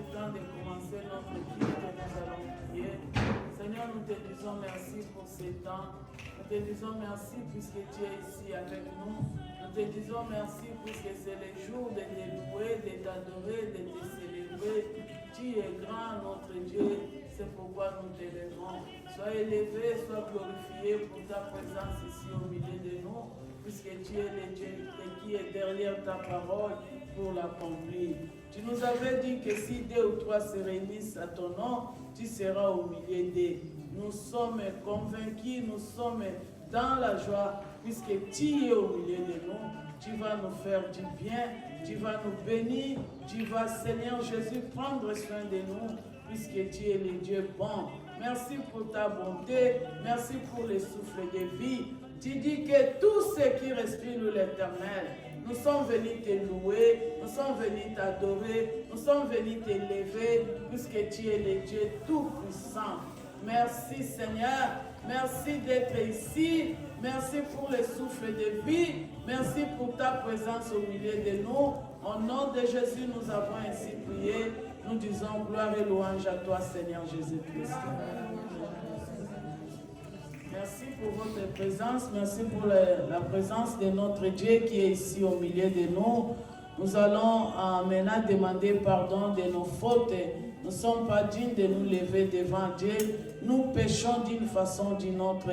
le temps de commencer notre culte, nous allons prier. Seigneur, nous te disons merci pour ces temps. Nous te disons merci puisque tu es ici avec nous. Nous te disons merci puisque c'est le jour de te louer, de t'adorer, de te célébrer. Tu es grand, notre Dieu. C'est pourquoi nous t'élèvons. Sois élevé, sois glorifié pour ta présence ici au milieu de nous, puisque tu es le Dieu qui est derrière ta parole pour l'accomplir. Tu nous avais dit que si 2 ou 3 se réunissent à ton nom, tu seras au milieu d'eux. Nous sommes convaincus, nous sommes dans la joie, puisque tu es au milieu de nous. Tu vas nous faire du bien, tu vas nous bénir, tu vas, Seigneur Jésus, prendre soin de nous, puisque tu es le Dieu bon. Merci pour ta bonté, merci pour le souffle de vie. Tu dis que tous ceux qui respirent l'Éternel, nous sommes venus te louer, nous sommes venus t'adorer, nous sommes venus t'élever, puisque tu es le Dieu tout-puissant. Merci Seigneur, merci d'être ici, merci pour le souffle de vie, merci pour ta présence au milieu de nous. Au nom de Jésus, nous avons ainsi prié. Nous disons gloire et louange à toi, Seigneur Jésus-Christ. Merci pour votre présence, merci pour la présence de notre Dieu qui est ici au milieu de nous. Nous allons maintenant demander pardon de nos fautes. Nous ne sommes pas dignes de nous lever devant Dieu. Nous péchons d'une façon ou d'une autre.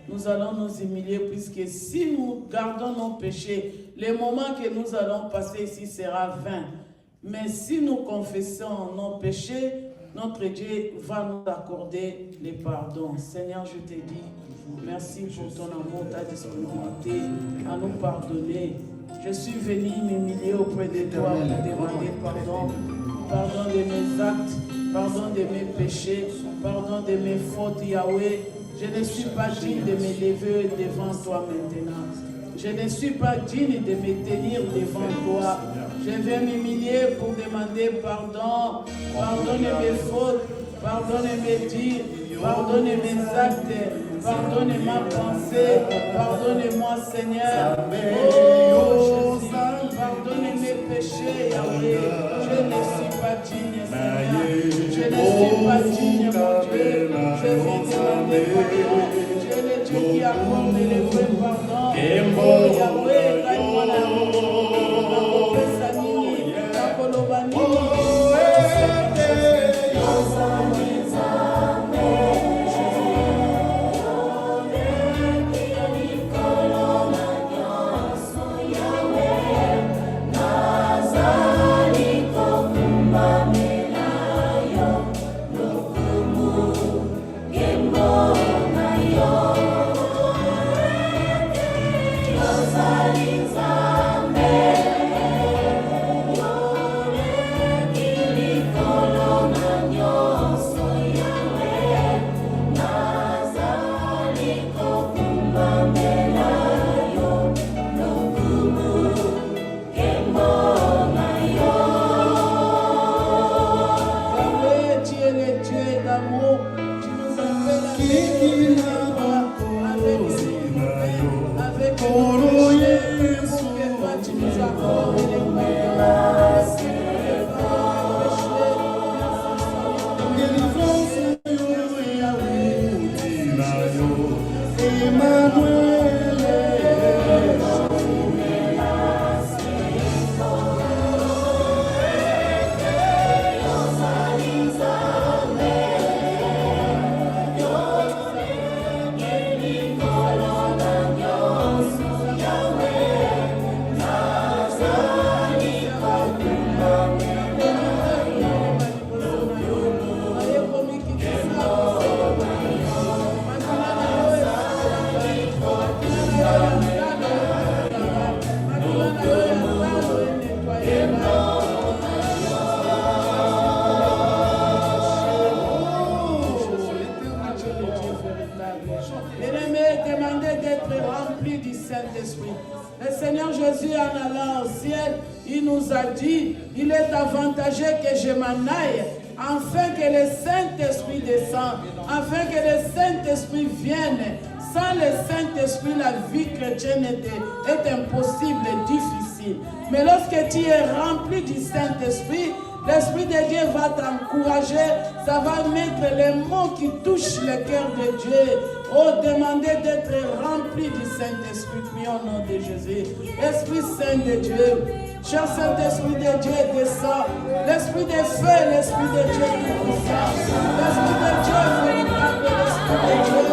Nous allons nous humilier puisque si nous gardons nos péchés, le moment que nous allons passer ici sera vain. Mais si nous confessons nos péchés, notre Dieu va nous accorder les pardons. Seigneur, je te dis, merci pour ton amour, ta disponibilité à nous pardonner. Je suis venu m'humilier auprès de toi pour demander pardon. Pardon de mes actes, pardon de mes péchés, pardon de mes fautes, Yahweh. Je ne suis pas digne de me lever devant toi maintenant. Je ne suis pas digne de me tenir devant toi. Je viens m'humilier pour demander pardon. Pardonne mes fautes, pardonne mes dires, pardonne mes actes, pardonne ma pensée, pardonne-moi Seigneur. Oh Jésus, pardonne mes péchés, Yahweh. Je ne suis pas digne, Seigneur. Je ne suis pas digne, mon Dieu. Je viens demander pardon. Tu es le Dieu qui accorde le vrai pardon. Oh Yahweh, gagne-moi la est impossible et difficile. Mais lorsque tu es rempli du Saint-Esprit, L'Esprit de Dieu va t'encourager. Ça va mettre les mots qui touchent le cœur de Dieu. Oh, demandez d'être rempli du Saint-Esprit. Prions au nom de Jésus. Esprit Saint de Dieu. Cher Saint-Esprit de Dieu, descend. L'Esprit de feu, l'Esprit de Dieu qui descend. L'Esprit de Dieu, véritable, l'Esprit de Dieu.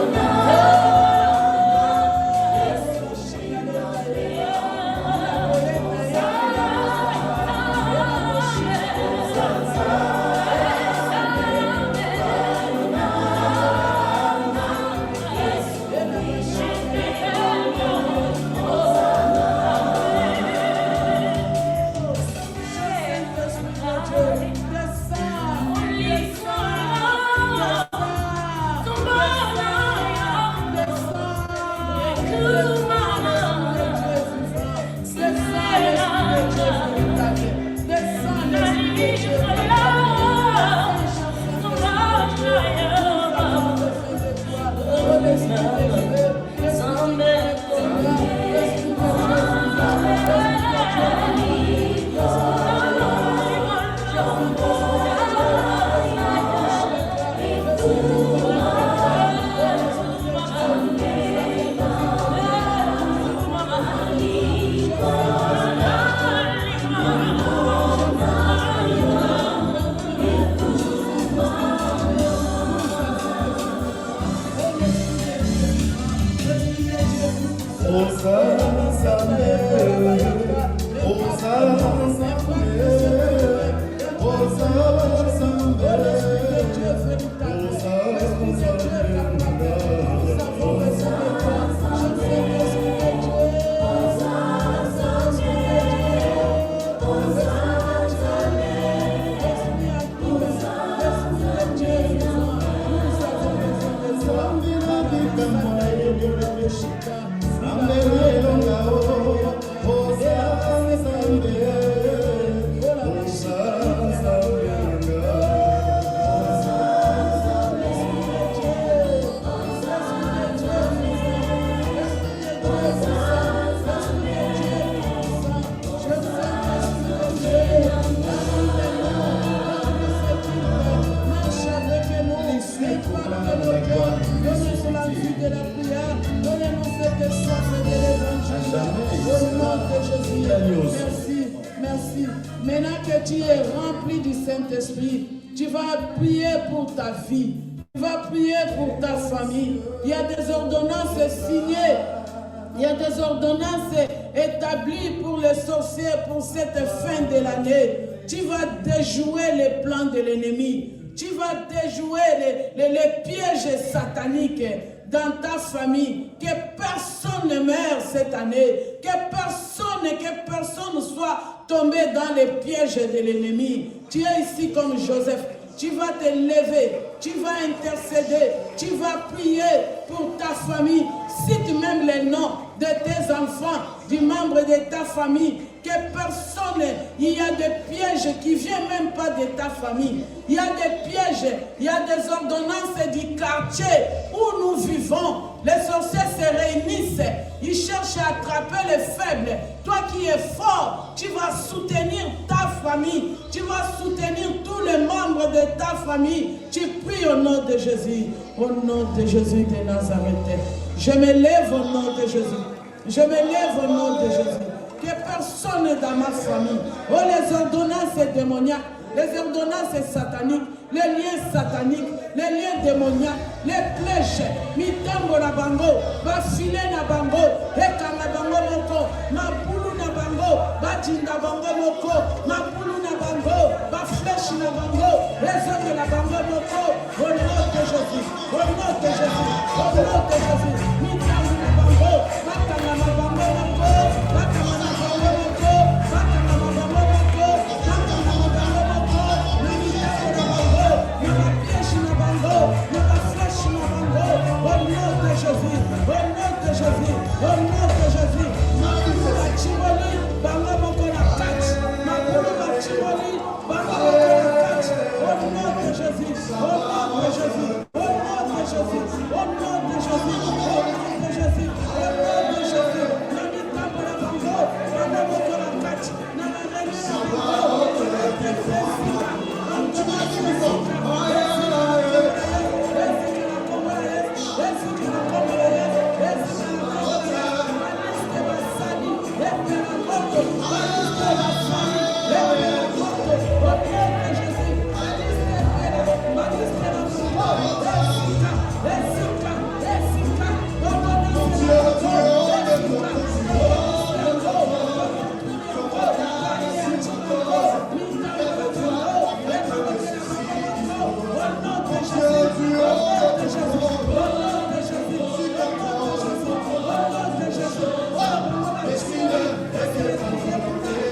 Maintenant que tu es rempli du Saint-Esprit, tu vas prier pour ta vie, tu vas prier pour ta famille. Il y a des ordonnances signées, il y a des ordonnances établies pour les sorciers pour cette fin de l'année. Tu vas déjouer les plans de l'ennemi, tu vas déjouer les pièges sataniques dans ta famille, que personne ne meure cette année, que personne soit tombé dans les pièges de l'ennemi. Tu es ici comme Joseph, tu vas te lever, tu vas intercéder, tu vas prier pour ta famille. Cite même les noms de tes enfants, du membre de ta famille, que personne, il y a des pièges qui ne viennent même pas de ta famille. Il y a des pièges, il y a des ordonnances du quartier où nous vivons. Les sorciers se réunissent, ils cherchent à attraper les faibles. Toi qui es fort, tu vas soutenir ta famille, tu vas soutenir tous les membres de ta famille. Tu pries au nom de Jésus, au nom de Jésus de Nazareth. Je me lève au nom de Jésus, je me lève au nom de Jésus. Que personne dans ma famille, oh les ordonnances démoniaques, les ordonnances sataniques, les liens sataniques, les liens démoniaques, les flèches, mitambo na bango, ba filet na bango, ekanga bango moko, ma poulou na bango, ba jinda bango moko, ma poulou na bango, ba flèche na bango, les hommes na bango moko, au nom de Jésus, au nom de Jésus, au nom de Jésus, mitambo na bango, ba kanga na bango moko, ba kanga na bango moko, ba kanga na bango moko, ba kanga na bango moko, na mitambo na bango, na ba flèche na bango, na ba flèche na bango, au nom de Jésus, au nom de Jésus, au nom de Jésus, ma poulou ba chiboli, bango moko na kati, ma poulou ba chiboli, bango moko na kati, au nom de Jésus, au nom de Jésus, au nom de Jésus, au nom de Jésus. Esprit de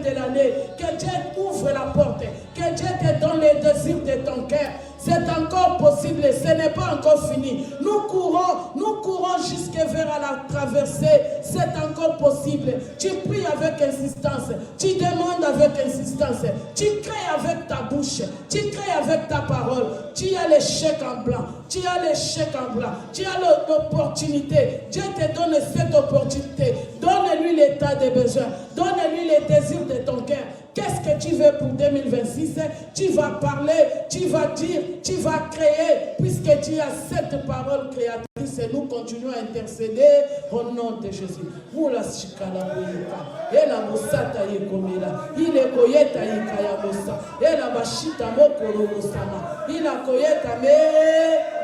de l'année. Que Dieu ouvre la porte. Que Dieu te donne les désirs de ton cœur. C'est encore possible, ce n'est pas encore fini. Nous courons jusqu'à vers la traversée. C'est encore possible. Tu pries avec insistance. Tu demandes avec insistance. Tu crées avec ta bouche. Tu crées avec ta parole. Tu as l'échec en blanc. Tu as l'échec en blanc. Tu as l'opportunité. Dieu te donne cette opportunité. Donne-lui l'état des besoins. Donne-lui les désirs de ton cœur. Qu'est-ce que tu veux pour 2026? Tu vas parler, tu vas dire, tu vas créer, puisque tu as cette parole créatrice et nous continuons à intercéder au nom de Jésus. Moula shikala boyeka, ela mosata yekomela, ile koyeta yekaya mosa, ela bashita mokolo mosama, ila koyeta me,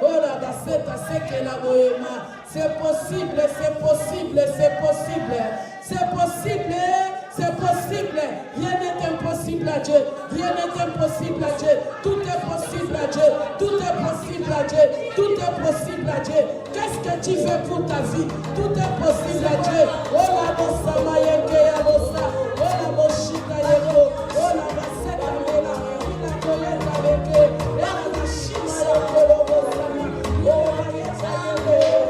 ola baseta sekela boyema. C'est possible, c'est possible, c'est possible, c'est possible. C'est possible. Rien n'est impossible à Dieu. Rien n'est impossible à Dieu. Tout est possible à Dieu. Tout est possible à Dieu. Tout est possible à Dieu. Qu'est-ce que tu veux pour ta vie? Tout est possible à Dieu. Oh la bossa mayeke ya bossa. Oh la boshita yeko. Oh la baseta mela. La koyeta beke. La mashima yoko lo bossa. Oh la yeta yeko.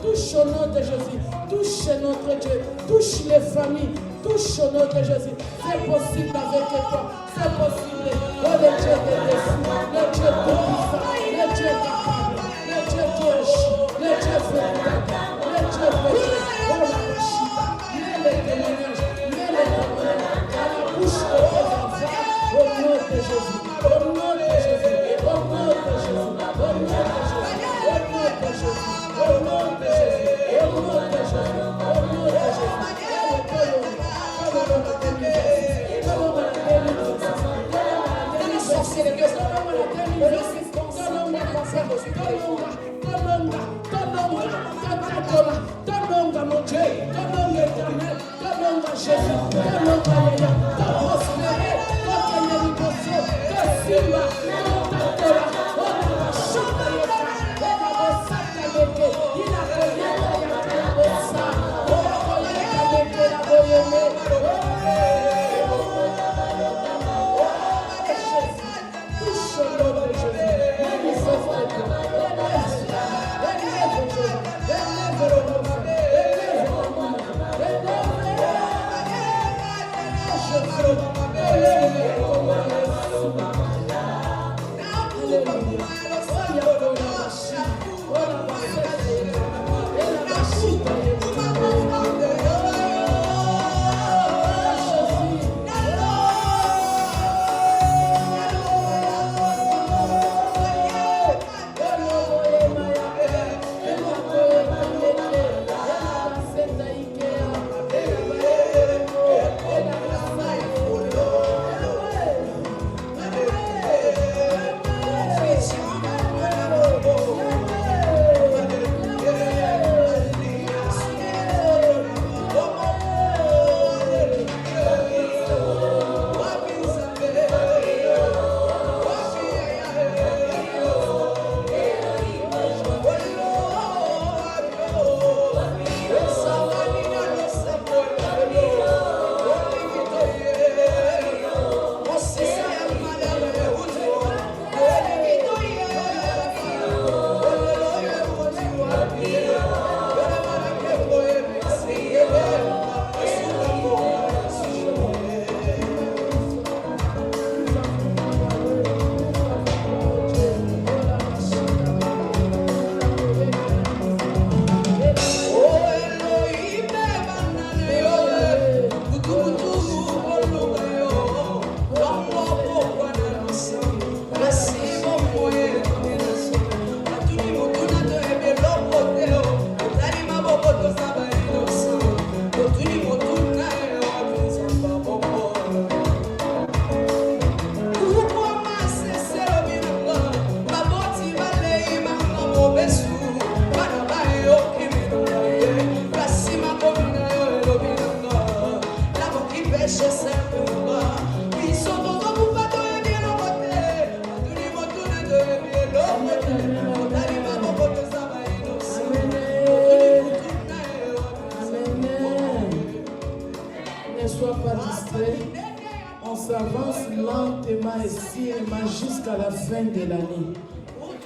Touche au nom de Jésus, touche notre Dieu, touche les familles, touche au nom de Jésus. C'est possible avec toi, c'est possible. Oh, le Dieu des défis, le Dieu tout-puissant, le Dieu capable, le Dieu qui agit, le Dieu formidable, le Dieu péché. Oh, la chita, mets les témoignages, mets les témoignages à la bouche de tes enfants, au nom de Jésus, au nom de Jésus, au nom de Jésus, au nom de Jésus, au nom de Jésus. Au nom de Jésus, au nom de Jésus, au nom de Jésus.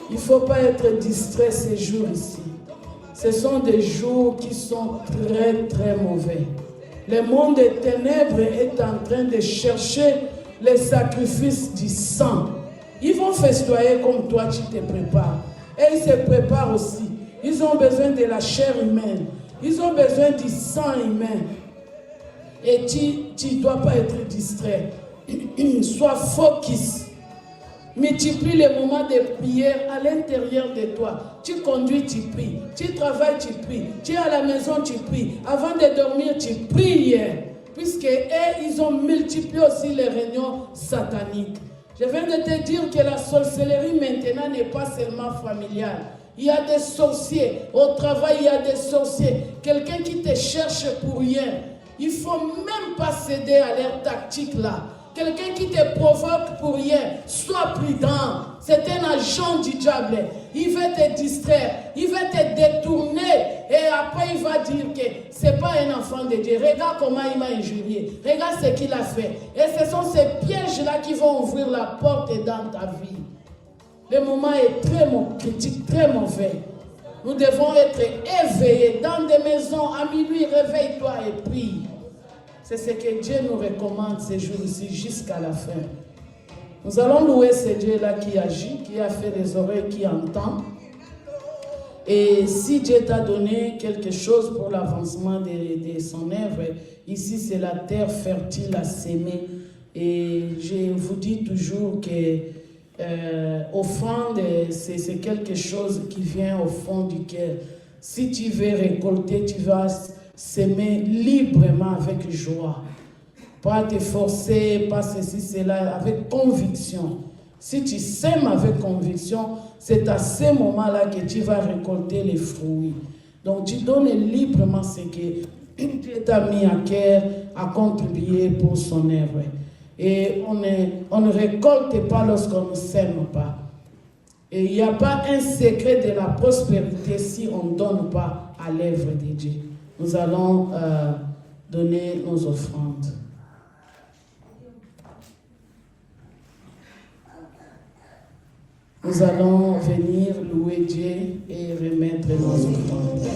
Il ne faut pas être distrait ces jours ici. Ce sont des jours qui sont très très mauvais. Le monde des ténèbres est en train de chercher les sacrifices du sang. Ils vont festoyer comme toi tu te prépares. Et ils se préparent aussi. Ils ont besoin de la chair humaine. Ils ont besoin du sang humain. Et tu ne dois pas être distrait. Sois focus. Multiplie les moments de prière à l'intérieur de toi. Tu conduis, tu pries. Tu travailles, tu pries. Tu es à la maison, tu pries. Avant de dormir, tu pries. Puisque ils ont multiplié aussi les réunions sataniques. Je viens de te dire que la sorcellerie maintenant n'est pas seulement familiale. Il y a des sorciers. Au travail, il y a des sorciers. Quelqu'un qui te cherche pour rien. Il ne faut même pas céder à leur tactique là. Quelqu'un qui te provoque pour rien, sois prudent. C'est un agent du diable. Il veut te distraire, il veut te détourner. Et après, il va dire que ce n'est pas un enfant de Dieu. Regarde comment il m'a injurié. Regarde ce qu'il a fait. Et ce sont ces pièges-là qui vont ouvrir la porte dans ta vie. Le moment est très critique, très mauvais. Nous devons être éveillés dans des maisons. À minuit, réveille-toi et prie. C'est ce que Dieu nous recommande ces jours-ci jusqu'à la fin. Nous allons louer ce Dieu-là qui agit, qui a fait des oreilles, qui entend. Et si Dieu t'a donné quelque chose pour l'avancement de son œuvre, ici c'est la terre fertile à s'aimer. Et je vous dis toujours que offrande, c'est quelque chose qui vient au fond du cœur. Si tu veux récolter, tu vas s'aimer librement avec joie. Pas te forcer, pas ceci, cela, avec conviction. Si tu sèmes avec conviction, c'est à ce moment-là que tu vas récolter les fruits. Donc tu donnes librement ce que Dieu t'a mis à cœur à contribuer pour son œuvre. Et on ne récolte pas lorsqu'on ne sème pas. Et il n'y a pas un secret de la prospérité si on ne donne pas à l'œuvre de Dieu. Nous allons donner nos offrandes. Nous allons venir louer Dieu et remettre nos offrandes.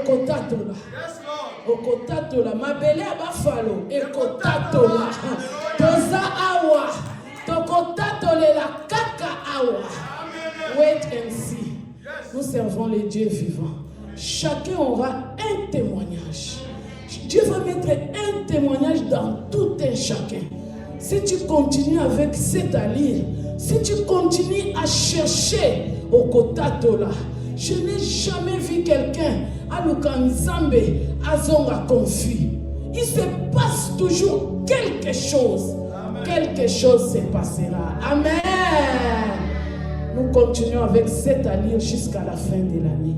ekotatola. Okotatola. Mabele abafalo. Ekotatola. Toza awa. Tokotatolela kaka awa. Wait and see. Nous servons les dieux vivants. Chacun aura un témoignage. Dieu va mettre un témoignage dans tout un chacun. Si tu continues avec cette allure, si tu continues à chercher au Kotatola, je n'ai jamais vu quelqu'un à Lukanzambe, à Zonga confus. Il se passe toujours quelque chose. Amen. Quelque chose se passera. Amen. Nous continuons avec cette allure jusqu'à la fin de l'année.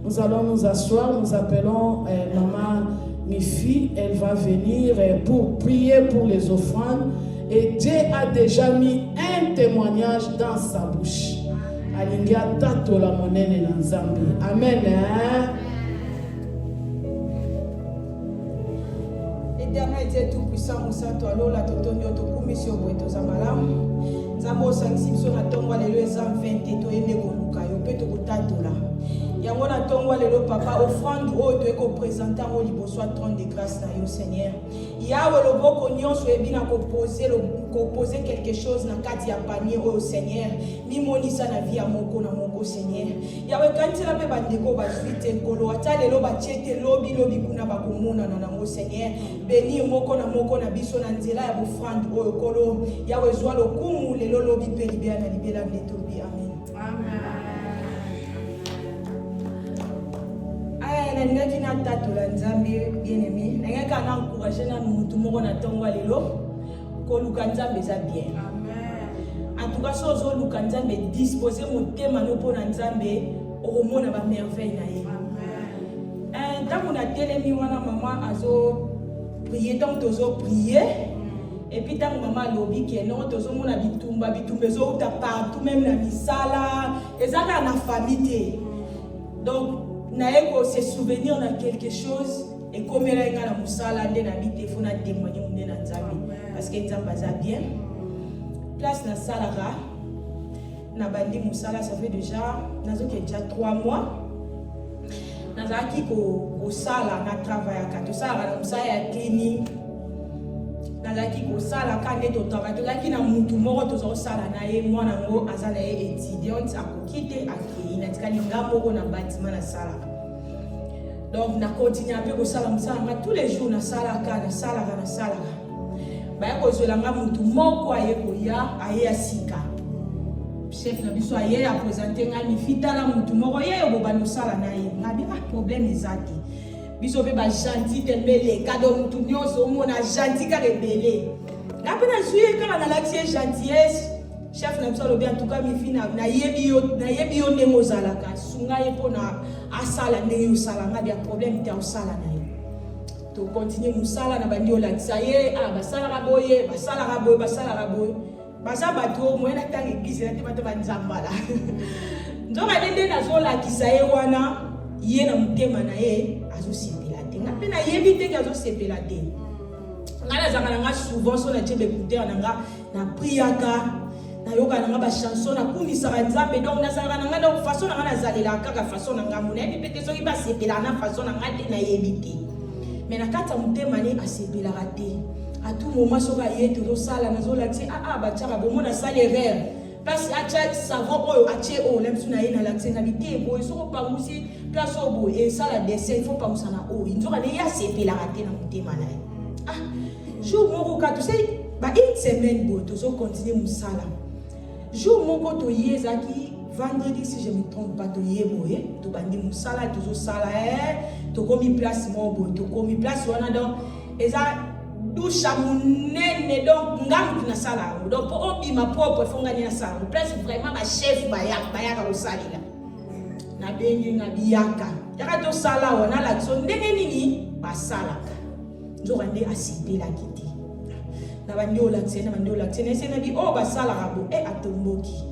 Nous allons nous asseoir, nous appelons maman Mifi, elle va venir pour prier pour les offrandes. Et Dieu a déjà mis un témoignage dans sa bouche. Alingia tato la monene na Nzambe. Amen. Éternel Dieu tout-puissant, mon saint, toi, la totonio, to commission, to zamalam. Zamo sanksi, so na tongwa lelo ezam 20, to eme koluka, yo pe to tato la. Yango na tongwa lelo papa offrande o to eko présenter au liboso trône de grâce na yo Seigneur. Yawe loboko nyonso ebina ko poser quelque chose na kati ya panier o Seigneur. Mi monisa na vie ya moko na moko Seigneur. Yawe kantila pe bandeko ba suite nkolo ata lelo ba chete lobi kuna ba komona na nango Seigneur. Béni moko na biso na nzela ya offrande o kolo. Yawe zwa lokumu lelo lobi pe libia na libela netobi. Amen. Amen. Nanga kina tatola Nzambe bien-aimé. Nanga kana encourager na mutu moko na tongwa lelo ko luka Nzambe za bien. Amen. En tout cas sozo luka Nzambe disposer motema no pona Nzambe omona ba merveille na ye. Amen. Tant on a telemi wana maman azo prier tant tozo prier et puis tant maman lobi ke non tozo mona bitumba zo ta partout même na misala ezaka na famille. Donc naeko se souvenir de quelque chose et comme elle a na musala nde na bité fona témoigner munde na Nzambe parce que Nzambe aza bien place na salara na bandi musala ça fait déjà nazoki déjà 3 mois nazaki ko sala na travail ka to sala na musala ya clinique nazaki ko sala ka nde to travail to zaki na mutu moko to zo sala na ye mwana ngo azala ye étudiante akokite akei na tikali ngamoko na bâtiment na sala. Donc na continue un peu ko sala musala tous les jours na sala ba ko zola nga mutu moko aye ko ya aye asika chef na biso aye a présenter nga mi fitala mutu moko ye yo bobano sala na ye ngabi problème ezati biso pe ba gentil tembele kado mutu nyonso mona gentil ka rebelle na pe na juye ka na l'accès gentillesse chef na biso lobi en tout cas mi fina na yebi yo ndemo zalaka sunga ye pona asala ndenge yo sala ngabi ya problème te osala na ye to continuer musala na bandi olakisa ye basala raboye basa bato moyena tanga église na te bato banzambala nzoka ndende nazolakisa ye wana ye na mutema na ye azosepela te nga mpe nayebi te ke azosepela te nga nazanga na nga souvent so na tie baécouteur na nga na priaka nayoka na nga bachanson nakumisaka Nzambe donc nazalaka na nga donc façon na nga nazalelaka kaka façon na nga mo nayebi mpe te soki basepelaka na façon na nga te nayebi te mais na kati ya motema ne asepelaka te à tout moment soki aye tozosala nazolakisi batiaka bomona asala erreur place atia savon oyo atie oyo na biso na ye nalakisi ngabi te boye soki opangusi place oyo boye esala dessin il faut pangusa na oyo nzoka ne ye asepelaka te na motema na ye jour moko ka tosei une semaine boye tozocontinue mosala jour moko toye ezalaki vendredi si je me trompe pas toye boye tobandi mosala tozosala tokomi place moko boye tokomi place wana donc eza douche munene donc ngambu na sala donc pour obima propre fongani na sala place vraiment ba chef bayaka kosalela na bengi na biyaka yaka to sala wana la so ndenge nini basalaka nzoka nde asipela kiti na bandi olaksena sena bi basala rabo atomboki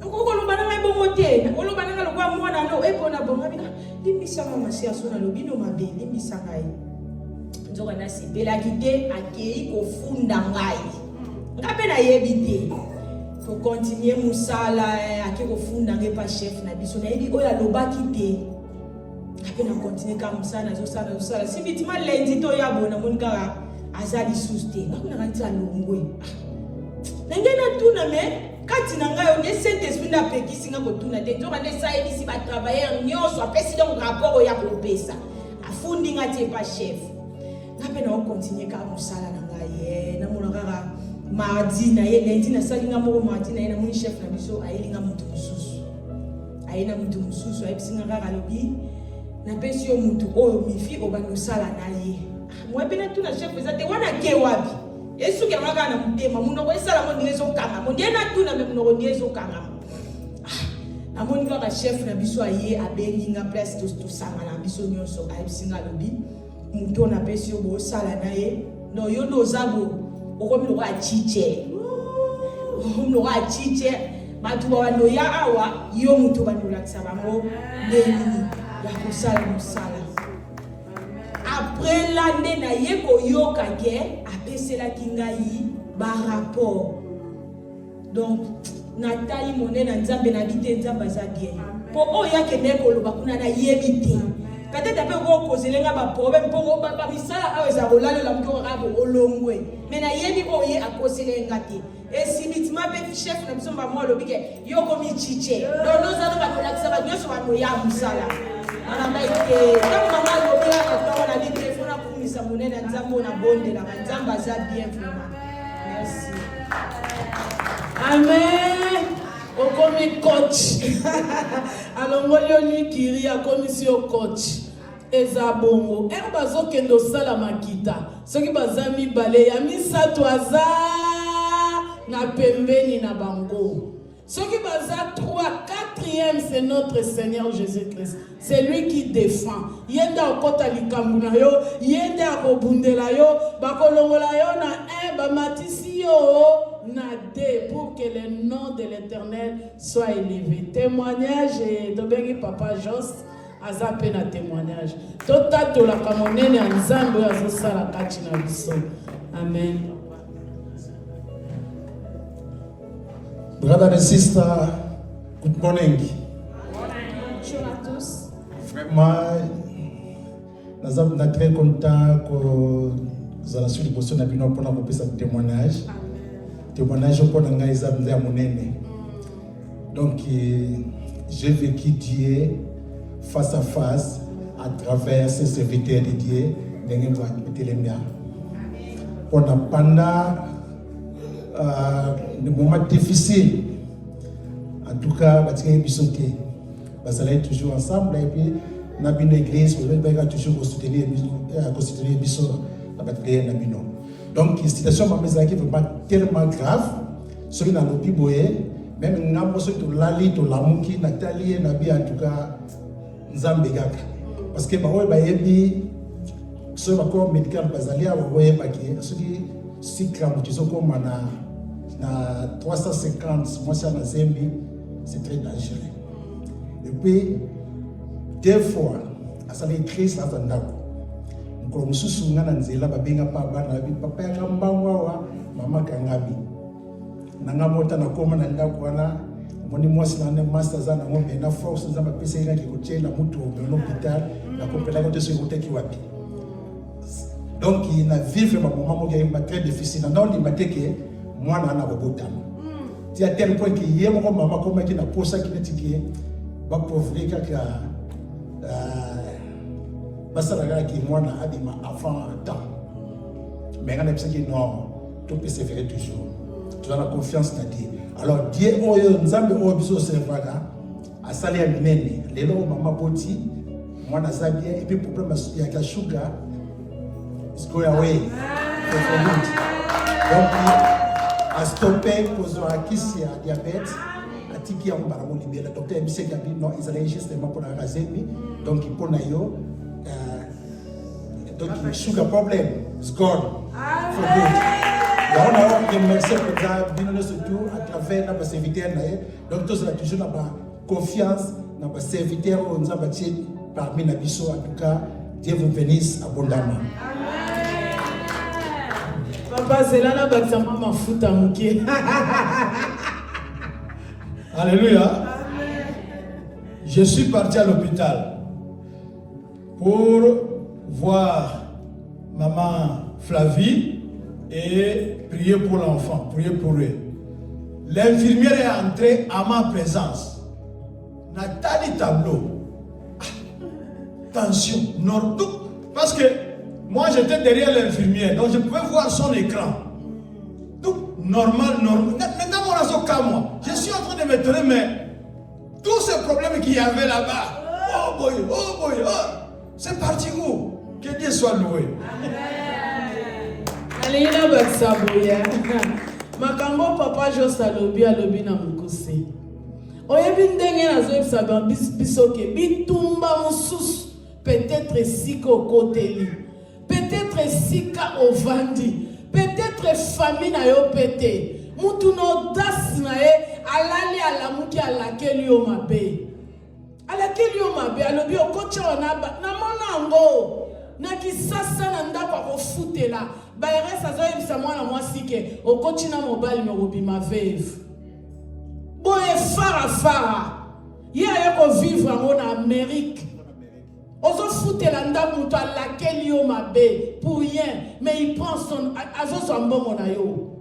ko lobana ngai bongo te olobana ngai lokwa mwana no pona bonga bina limbisanga masi asona lobino mabe limbisanga ye nzoka na sipela kite akei kofunda ngai ngape na yebi te ko continuer musala akei kofunda ngai pa chef na biso na yebi oya lobaki te na continue comme ça na zo sala si bitima lundi to ya bona mon kaka azali suste ngakuna kanti alongwe nangena tuna me kati na ngai onye Saint-Esprit na pekisi nga kotuna te nzoka ne saelisi ba travailler nyonso apesi donc rapport ya kopesa afundi ngati pa chef ngape na continue ka musala na ngai na mona kaka mardi na ye lundi na sali nga moko mardi na ye na moni chef na biso ayelinga mutu mususu ayena mutu mususu ayebisinga kaka lobi na pesi yo mutu oyo mifi obano sala na ye mwebena tuna chef ezate wana ke wapi Yesu ke maka na mutema munoko esala mo ndizo kanga mo ndiena tuna me munoko ndizo kanga amoni kaka chef na biso aye abengi nga place to sanga na biso nyonso ayebisinga lobi mutu na pesi yo bo sala na ye no yo ndo zabo okomi lo achiche no achiche batu bano ya awa yo mutu banula kisabango neni ya kusala musala après l'année na yeko yoka ke apesela kingai ba rapport donc Nathalie monena nzambe na bité nzamba za bien po oya ke neko loba kuna na yebite peut-être après ko kozelenga ba problème po ba misala aweza kolalo la mko rabo olongwe mais na yebi oye akoselenga te et si bitima be chef na biso ba mo lobike yoko mi chiche no za no ba kolakisa ba nyoso ba no ya musala ana baike kama mama lobela ka na bi telefona kumisa monena nzambo na bonde la nzamba za bien vraiment merci amen okomi coach alongolio lui kiri akomi si o coach eza bongo bazo kendo sala makita soki bazami bale ya misato aza na pembeni na bango soki baza 3 4e c'est notre Seigneur Jésus-Christ c'est lui qui défend yenda okota likambu na yo yenda akobundela yo bakolongola yo na bamatisi yo pour que le nom de l'Éternel soit élevé. Témoignage et Dobengi Papa Jos azape na témoignage. Totato la kamonene nzambe azosala kati na biso. Amen. Brother and sister, good morning. Bonjour à tous. Vraiment, nous sommes très contents que vous allez suivre le bino pour nous faire un témoignage. Témoignage pour nous faire un monene. Donc, j'ai vécu Dieu face à face à travers ces serviteurs de Dieu. Pendant des moments difficiles, en tout cas, nous allons toujours ensemble et puis nous avons une église, nous allons toujours constituer donc, la situation est vraiment tellement grave. Ce qui est dans le Bible, même nous avons Lali, Lamuki, Nathalie, Nabi, en tout cas, Nzambegaka. Parce que ce qui est médical, ce qui est cycle, comme na 350, moi c'est c'est très dangereux. Et puis, des fois, ça a une crise dans un dako. Ko mususu ngana nzela babenga pa bana bi papa ya ngambangwa wa mama kangabi nanga mota na koma na ndako wana moni mwasi na master za na ngombe na force za mapesa ina kikochela mtu au hospital na kopela kote so kuteki wapi donc il a vivre ma maman mo gaimba très difficile na ndi mateke mwana ana bobotama ti à tel point que yemo ko mama ko makina posa kinetiki ba pauvre kaka basala qui mwana adima avant temps mais on a pensé que non tout persévérer toujours tu as la confiance en Dieu alors Dieu oyo nzambe oyo biso servaka asali ya minene lelo mama boti mwana za bien et puis problème ya ka sugar is going away donc a stopper cause à kisi ya diabète atiki ya mbara mo libela docteur bise gabi non ils allaient justement pour la razemi donc pour na yo donc sugar problem is gone for good. On a eu merci pour ça, bien surtout à travers notre serviteur donc tous là toujours la confiance dans notre serviteur on nous a bâti parmi les bisous en tout cas Dieu vous bénisse abondamment. Papa c'est là la bâti maman futa muke. Alléluia. Je suis parti à l'hôpital. pour voir maman Flavie et prier pour l'enfant, prier pour eux. L'infirmière est entrée à ma présence. Nathalie Tableau. Attention, parce que moi j'étais derrière l'infirmière, donc je pouvais voir son écran. Tout normal. Je suis en train de me tenir, mais tous ces problèmes qu'il y avait là-bas, oh boy, c'est parti où? Que Dieu soit loué. Allez, là, Baksaboya. Makambo papa Jos alobi na mukuse. Oyebi ndenge nazoyebisa biso ke bitumba mosusu peut-être sika okoteli, peut-être sika ovandi, peut-être famille na yo pété. Mutu na audace na ye alali alamuki alakeli yo mabe. Alakeli yo mabe alobi okocha onaba na mona ngo. Na kisasa na ndako akofutela bayere sazoyebisa mwana mwasi ke okoti na mobali mobima veve boye fara ye ayeko vivre yango na Amérique ozofutela ndako mutu alakeli yo mabe pour rien mais il prend son azozwa mbongo na yo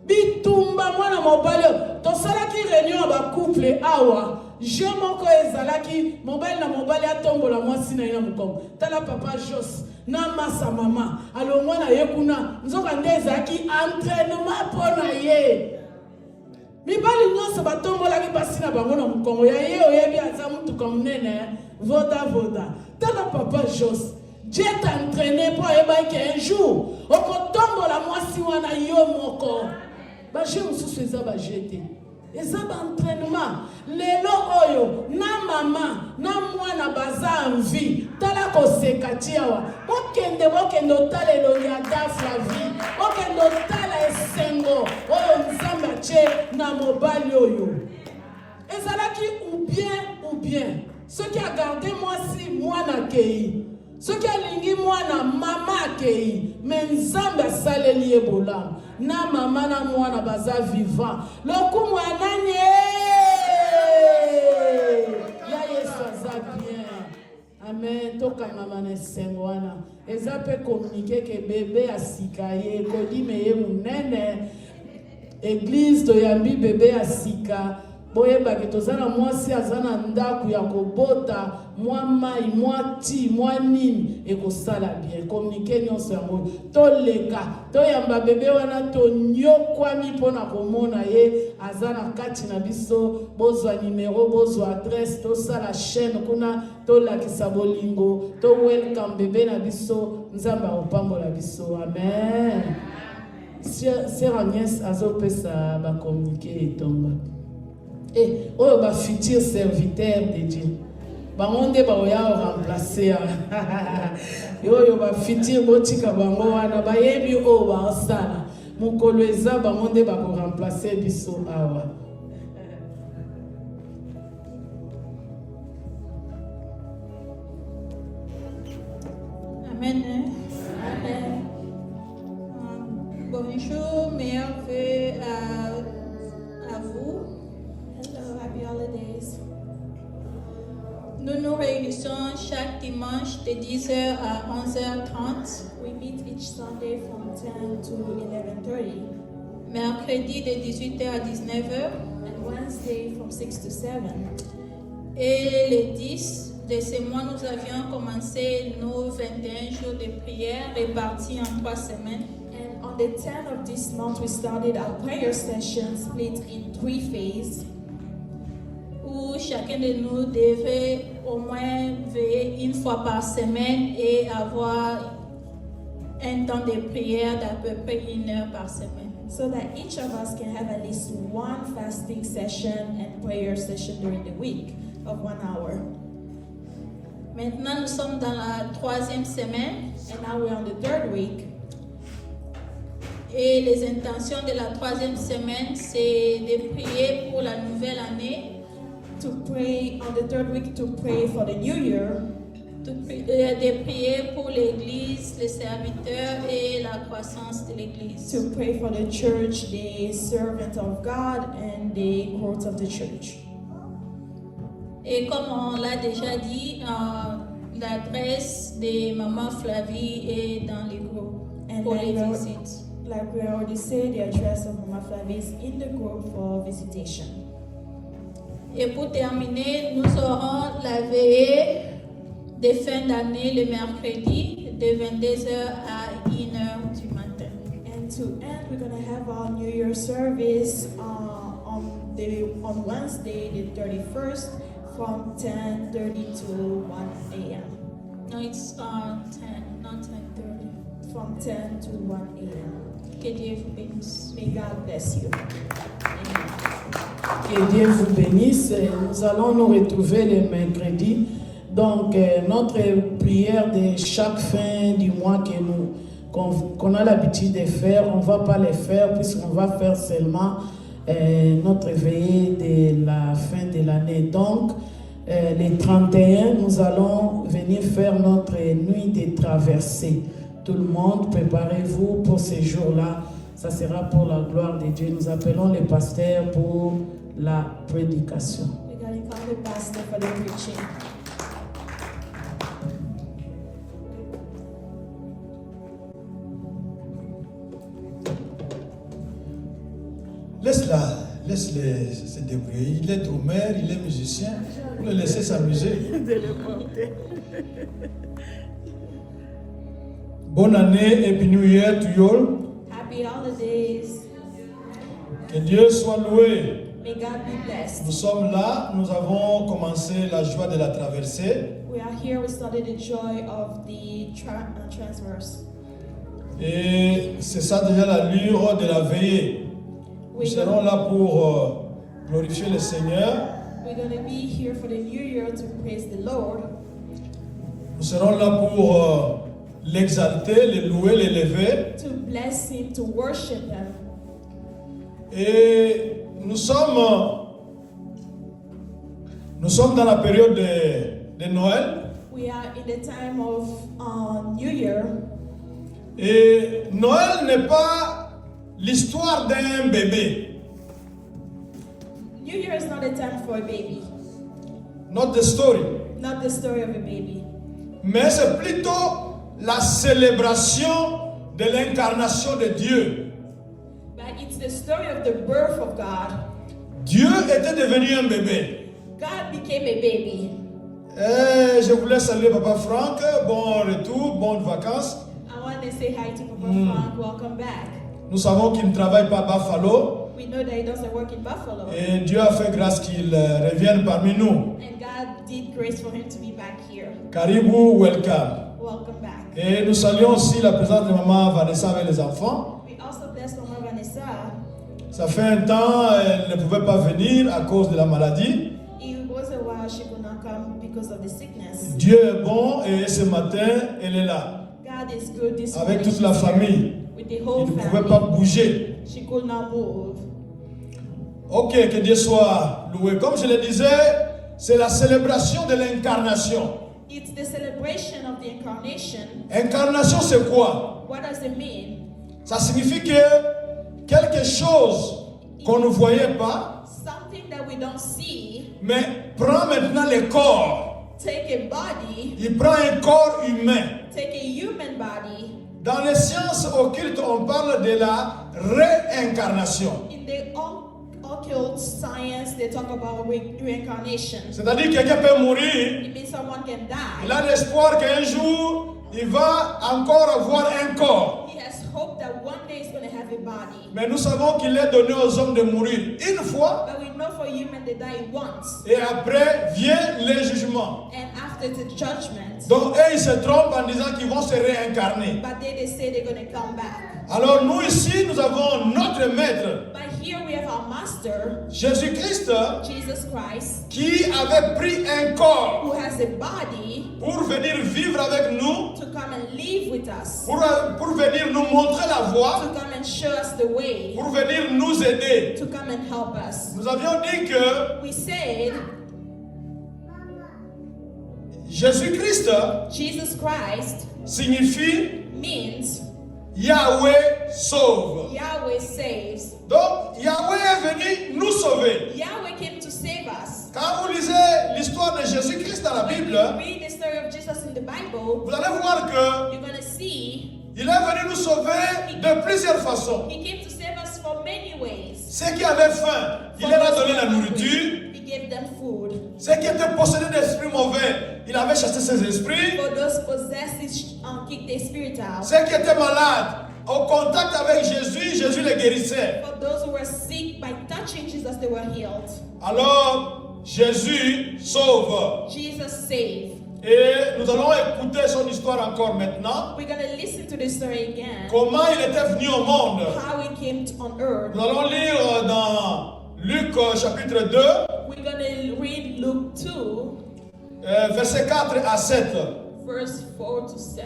bitumba mwana mobali tosalaki réunion ba couple awa je moko ezalaki mobali na mobali atombola mwasi na ina mukongo tala papa Jos na masa mama alongwa na ye kuna nzoka nde ezalaki entraînement pona ye mibali nyonso batombolaki basi na bango na mukongo ya ye oyebi aza mutuka munene voda tala papa Jos Dieu t'a entraîné pour ayebaki un jour okotombola mwasi wana yo moko baje mosusu eza bajete eza baentraînement lelo oyo na mama na mwana baza envie tala koseka tiawa bokende otala elongi ya Flavie bokende otala esengo oyo nzambe atie na mobali oyo ezalaki ou bien soki agarde mwasi mwana kei soki alingi mwana mama akei me nzambe asaleli ye bolamu na mama na mwana baza vivant lokumu ya nani ya Yesu aza bien amen tokangama na esengo wana eza mpe komunike ke bebe ya sika ye kodime ye munene eglise toyambi bebe ya sika boyebaki toza na mwasi aza na ndako ya kobota mwa mai mwa ti mwa nini ekosala bien komunike nyonso yango toleka toyamba bebe wana tonyokwami mpona komona ye aza na kati na biso bozwa nimero bozwa adresse tosala chaîne kuna tolakisa bolingo to welcome bebe na biso nzambe akopambola biso amen. Sœur Agnès azopesa bakomunike etonga et oyo ba futur serviteur de Dieu bango nde baoya remplacer oyo ba futur botika bango wana bayebi oyo baosala mokolo eza bango nde bako remplacer biso awa. Amen. Amen. Bonjour, meilleurs vœux à vous. Hello, happy holidays. Nous nous réunissons chaque dimanche de 10h à 11h30. We meet each Sunday from 10 to 11:30. Mercredi de 18h à 19h. And Wednesday from 6 to 7. Et le 10 de ce mois, nous avions commencé nos 21 jours de prière répartis en 3 semaines. And on the 10th of this month, we started our prayer session split in 3 phases. Où chacun de nous devait au moins veiller une fois par semaine et avoir un temps de prière d'à peu près 1 heure par semaine. So that each of us can have at least one fasting session and prayer session during the week of 1 hour. Maintenant, nous sommes dans la 3e semaine. And now we're on the 3rd week. Et les intentions de la 3e semaine, c'est de prier pour la nouvelle année. To pray on the 3rd week, to pray for the new year. De prier pour l'église, les serviteurs et la croissance de l'église. To pray for the church, the servant of God, and the courts of the church. Et comme on l'a déjà dit, l'adresse de Maman Flavie est dans les groupes And pour les like we- visites. Like we already said, the address of Mama Flavie is in the group for visitation. Et pour terminer, nous aurons la veillée de fin d'année le mercredi de 22h à 1h du matin. And to end, we're gonna have our New Year service on Wednesday, the 31st, from 10:30 to 1 a.m. No, it's 10, not 10:30. From 10 to 1 a.m. Que Dieu vous bénisse. May God bless you. Amen. Que Dieu vous bénisse. Nous allons nous retrouver le mercredi. Donc, notre prière de chaque fin du mois qu'on a l'habitude de faire, on ne va pas les faire puisqu'on va faire seulement notre veillée de la fin de l'année. Donc, les 31, nous allons venir faire notre nuit de traversée. Tout le monde, préparez-vous pour ces jours-là. Ça sera pour la gloire de Dieu. Nous appelons les pasteurs pour la prédication. We're gonna call the pastor for the preaching. Laisse-les se débrouiller. Il est drummer, il est musicien. Vous le laissez s'amuser. Bonne année et puis New Year to you all. Happy holidays. Que Dieu soit loué. May God be blessed. Nous sommes là, nous avons commencé la joie de la traversée. We are here. We started the joy of the transverse. Et c'est ça déjà l'allure de la veillée. Nous serons là pour glorifier le Seigneur. We're going to be here for the new year to praise the Lord. Nous serons là pour l'exalter, le louer, l'élever. To bless Him, to worship Him. Et nous sommes dans la période de Noël. We are in the time of New Year. Et Noël n'est pas l'histoire d'un bébé. New Year is not a time for a baby. Not the story. Not the story of a baby. Mais c'est plutôt la célébration de l'incarnation de Dieu. But it's the story of the birth of God. Dieu était devenu un bébé. God became a baby. Et je voulais saluer Papa Franck. Bon retour, bonnes vacances. I want to say hi to Papa Frank. Welcome back. Nous savons qu'il ne travaille pas à Buffalo. We know that he doesn't work in Buffalo. Et Dieu a fait grâce qu'il revienne parmi nous. And God did grace for him to be back here. Caribou, welcome. Welcome back. Et nous saluons aussi la présence de maman Vanessa avec les enfants. We also bless Mama Vanessa. Ça fait un temps, elle ne pouvait pas venir à cause de la maladie. It was a while she could not come because of the sickness. Dieu est bon et ce matin, elle est là. God is good this Avec morning. toute la She's here famille. with the Il whole ne pouvait pas family. bouger. She could not move. Ok, que Dieu soit loué. Comme je le disais, c'est la célébration de l'incarnation. It's the celebration of the incarnation. Incarnation, c'est quoi? What does it mean? Ça signifie que quelque chose qu'on ne voyait pas, Something that we don't see, mais prend maintenant le corps. take a body, Il prend un corps humain. take a human body. Dans les sciences occultes, on parle de la réincarnation. In the occult science, they talk about reincarnation. C'est-à-dire que quelqu'un peut mourir, It means someone can die. il a l'espoir qu'un jour, il va encore avoir un corps. He has hope that one day he's going to have a body. Mais nous savons qu'il est donné aux hommes de mourir une fois, But we know for human they die once. et après vient le jugement. And after the judgment, Donc eux, ils se trompent en disant qu'ils vont se réincarner. but they say they're going to come back. Alors nous ici, nous avons notre maître, But here we have our master, Jésus-Christ, Jesus Christ, qui avait pris un corps who has a body pour venir vivre avec nous, to come and live with us, pour venir nous montrer la voie, to come and show us the way, pour venir nous aider. to come and help us. Nous avions dit que We said Jésus-Christ Jesus Christ signifie means Yahweh sauve. Yahweh saves. Donc Yahweh est venu nous sauver. Yahweh came to save us. Quand vous lisez l'histoire de Jésus-Christ dans la When Bible, you read the story of Jesus in the Bible, vous allez voir que you're going to see il est venu nous sauver de plusieurs façons. He came to save us from many ways. Ceux qui avaient faim, il leur a donné la nourriture. He gave them food. Ceux qui étaient possédés d'esprits mauvais, il avait chassé ces esprits. For those possessed, kick their spirit out. Ceux qui étaient malades, au contact avec Jésus, Jésus les guérissait. For those who were sick, by touching Jesus, they were healed. Alors, Jésus sauve. Jesus saved. Et nous allons écouter son histoire encore maintenant. We're going to listen to this story again. Comment il était venu au monde. How he came on earth. Nous allons lire dans Luc chapitre 2. We're going to read Luke 2. Versets 4 à 7. Verse 4 to 7.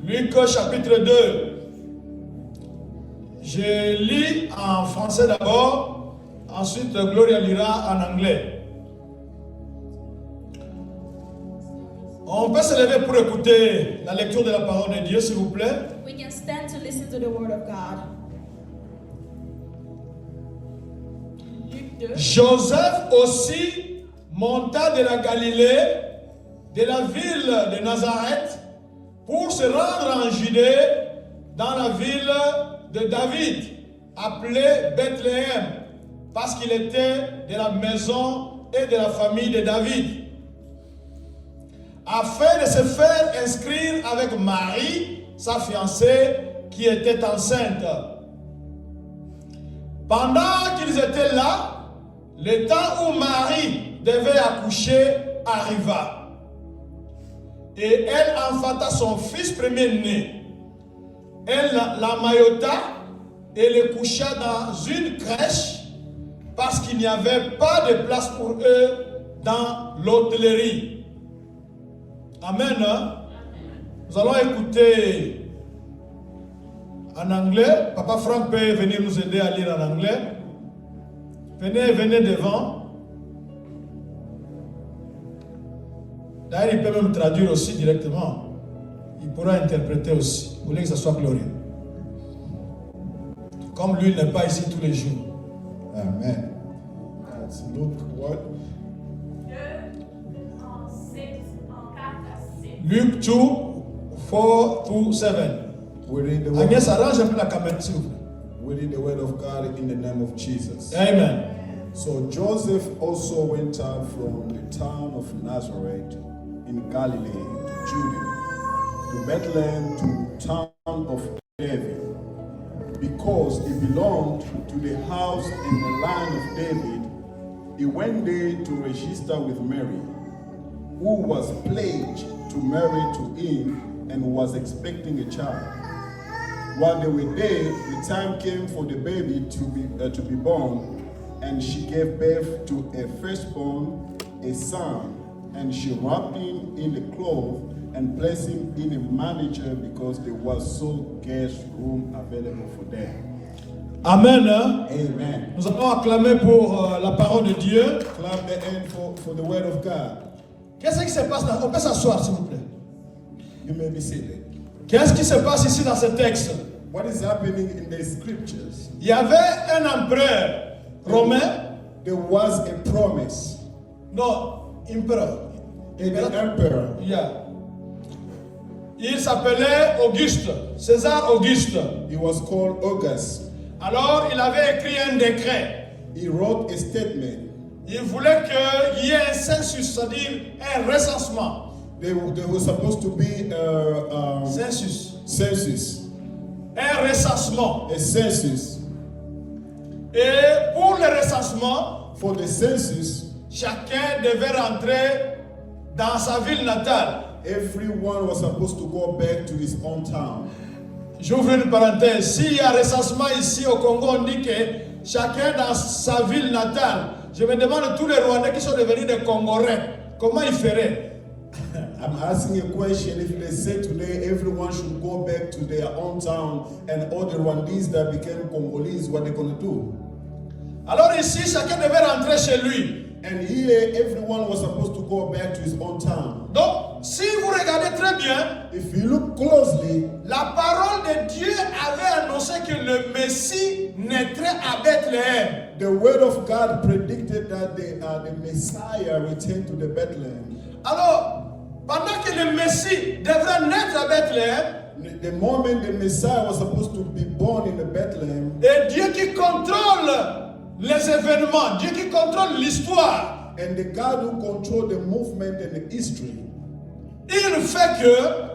Luc chapitre 2. Je lis en français d'abord, ensuite Gloria lira en anglais. On peut se lever pour écouter la lecture de la parole de Dieu, s'il vous plaît. We can stand to listen to the word of God. Luc 2. Joseph aussi monta de la Galilée, de la ville de Nazareth, pour se rendre en Judée, dans la ville de David, appelée Bethléem, parce qu'il était de la maison et de la famille de David, afin de se faire inscrire avec Marie, sa fiancée, qui était enceinte. Pendant qu'ils étaient là, le temps où Marie devait accoucher arriva. Et elle enfanta son fils premier-né. Elle l'emmaillota et le coucha dans une crèche parce qu'il n'y avait pas de place pour eux dans l'hôtellerie. Amen. Nous allons écouter en anglais. Papa Franck peut venir nous aider à lire en anglais. Venez devant. D'ailleurs, il peut même traduire aussi directement. Il pourra interpréter aussi. Vous voulez que ça soit glorieux. Comme lui n'est pas ici tous les jours. Amen. That's Luke what? Luke 2, 4 to 7. We read the word. Agnès, arrange un peu la caméra, s'il vous plaît. We read the word of God in the name of Jesus. Amen. So Joseph also went out from the town of Nazareth in Galilee to Judea, to Bethlehem, to town of David, because he belonged to the house and the line of David. He went there to register with Mary, who was pledged to marry to him and was expecting a child. While they were there, the time came for the baby to be born, and she gave birth to a firstborn, a son, and she wrapped him in a cloth and placed him in a manger because there was no guest room available for them. Amen. Amen. Nous allons acclamer pour la parole de Dieu. Clap the hand for the word of God. Qu'est-ce qui se passe là? On peut s'asseoir, s'il vous plaît. You may be seated. Qu'est-ce qui se passe ici dans ce texte? What is happening in the scriptures? Il y avait un empereur romain. There was a promise. Non, empereur. The emperor. Yeah. Il s'appelait Auguste, César Auguste. He was called August. Alors, il avait écrit un décret. He wrote a statement. Il voulait qu'il y ait un census, c'est-à-dire un recensement. There was supposed to be a census. Un recensement. A census. Et pour le recensement, for the census, chacun devait rentrer dans sa ville natale. Everyone was supposed to go back to his own town. J'ouvre une parenthèse. S'il y a recensement ici au Congo, on dit que chacun dans sa ville natale. Je me demande tous les Rwandais qui sont devenus des Congolais, comment ils feraient? I'm asking a question. If they say today everyone should go back to their own town and all the Rwandese that became Congolese, what they're going to do? Alors ici, chacun devait rentrer chez lui. And here, everyone was supposed to go back to his own town. Donc, si vous regardez très bien, if you look closely, la parole de Dieu avait annoncé que le Messie naîtrait à Bethléem. The word of God predicted that the Messiah returned to the Bethlehem. Alors, pendant que le Messie devrait naître à Bethléem, the moment the Messiah was supposed to be born in Bethlehem, et Dieu qui contrôle les événements, Dieu qui contrôle l'histoire, and the God who controlled the movement and the history, il fait que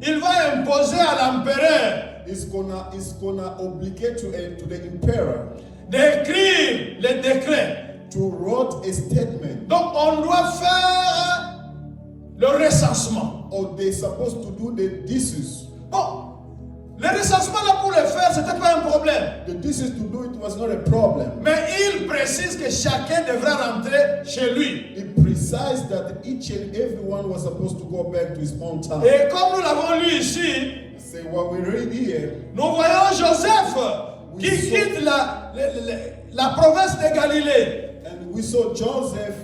il va imposer à l'empereur is gonna obligate to the emperor d'écrire les décrets. to write a statement. Donc on doit faire le recensement. Or they're supposed to do the thesis. Bon, le recensement là pour le faire, c'était pas un problème. The thesis to do it was not a problem. Mais il précise que chacun devra rentrer chez lui. It precise that each and everyone was supposed to go back to his own town. Et comme nous l'avons lu ici, Say what we read here, nous voyons Joseph qui quitte la province de Galilée. and we saw Joseph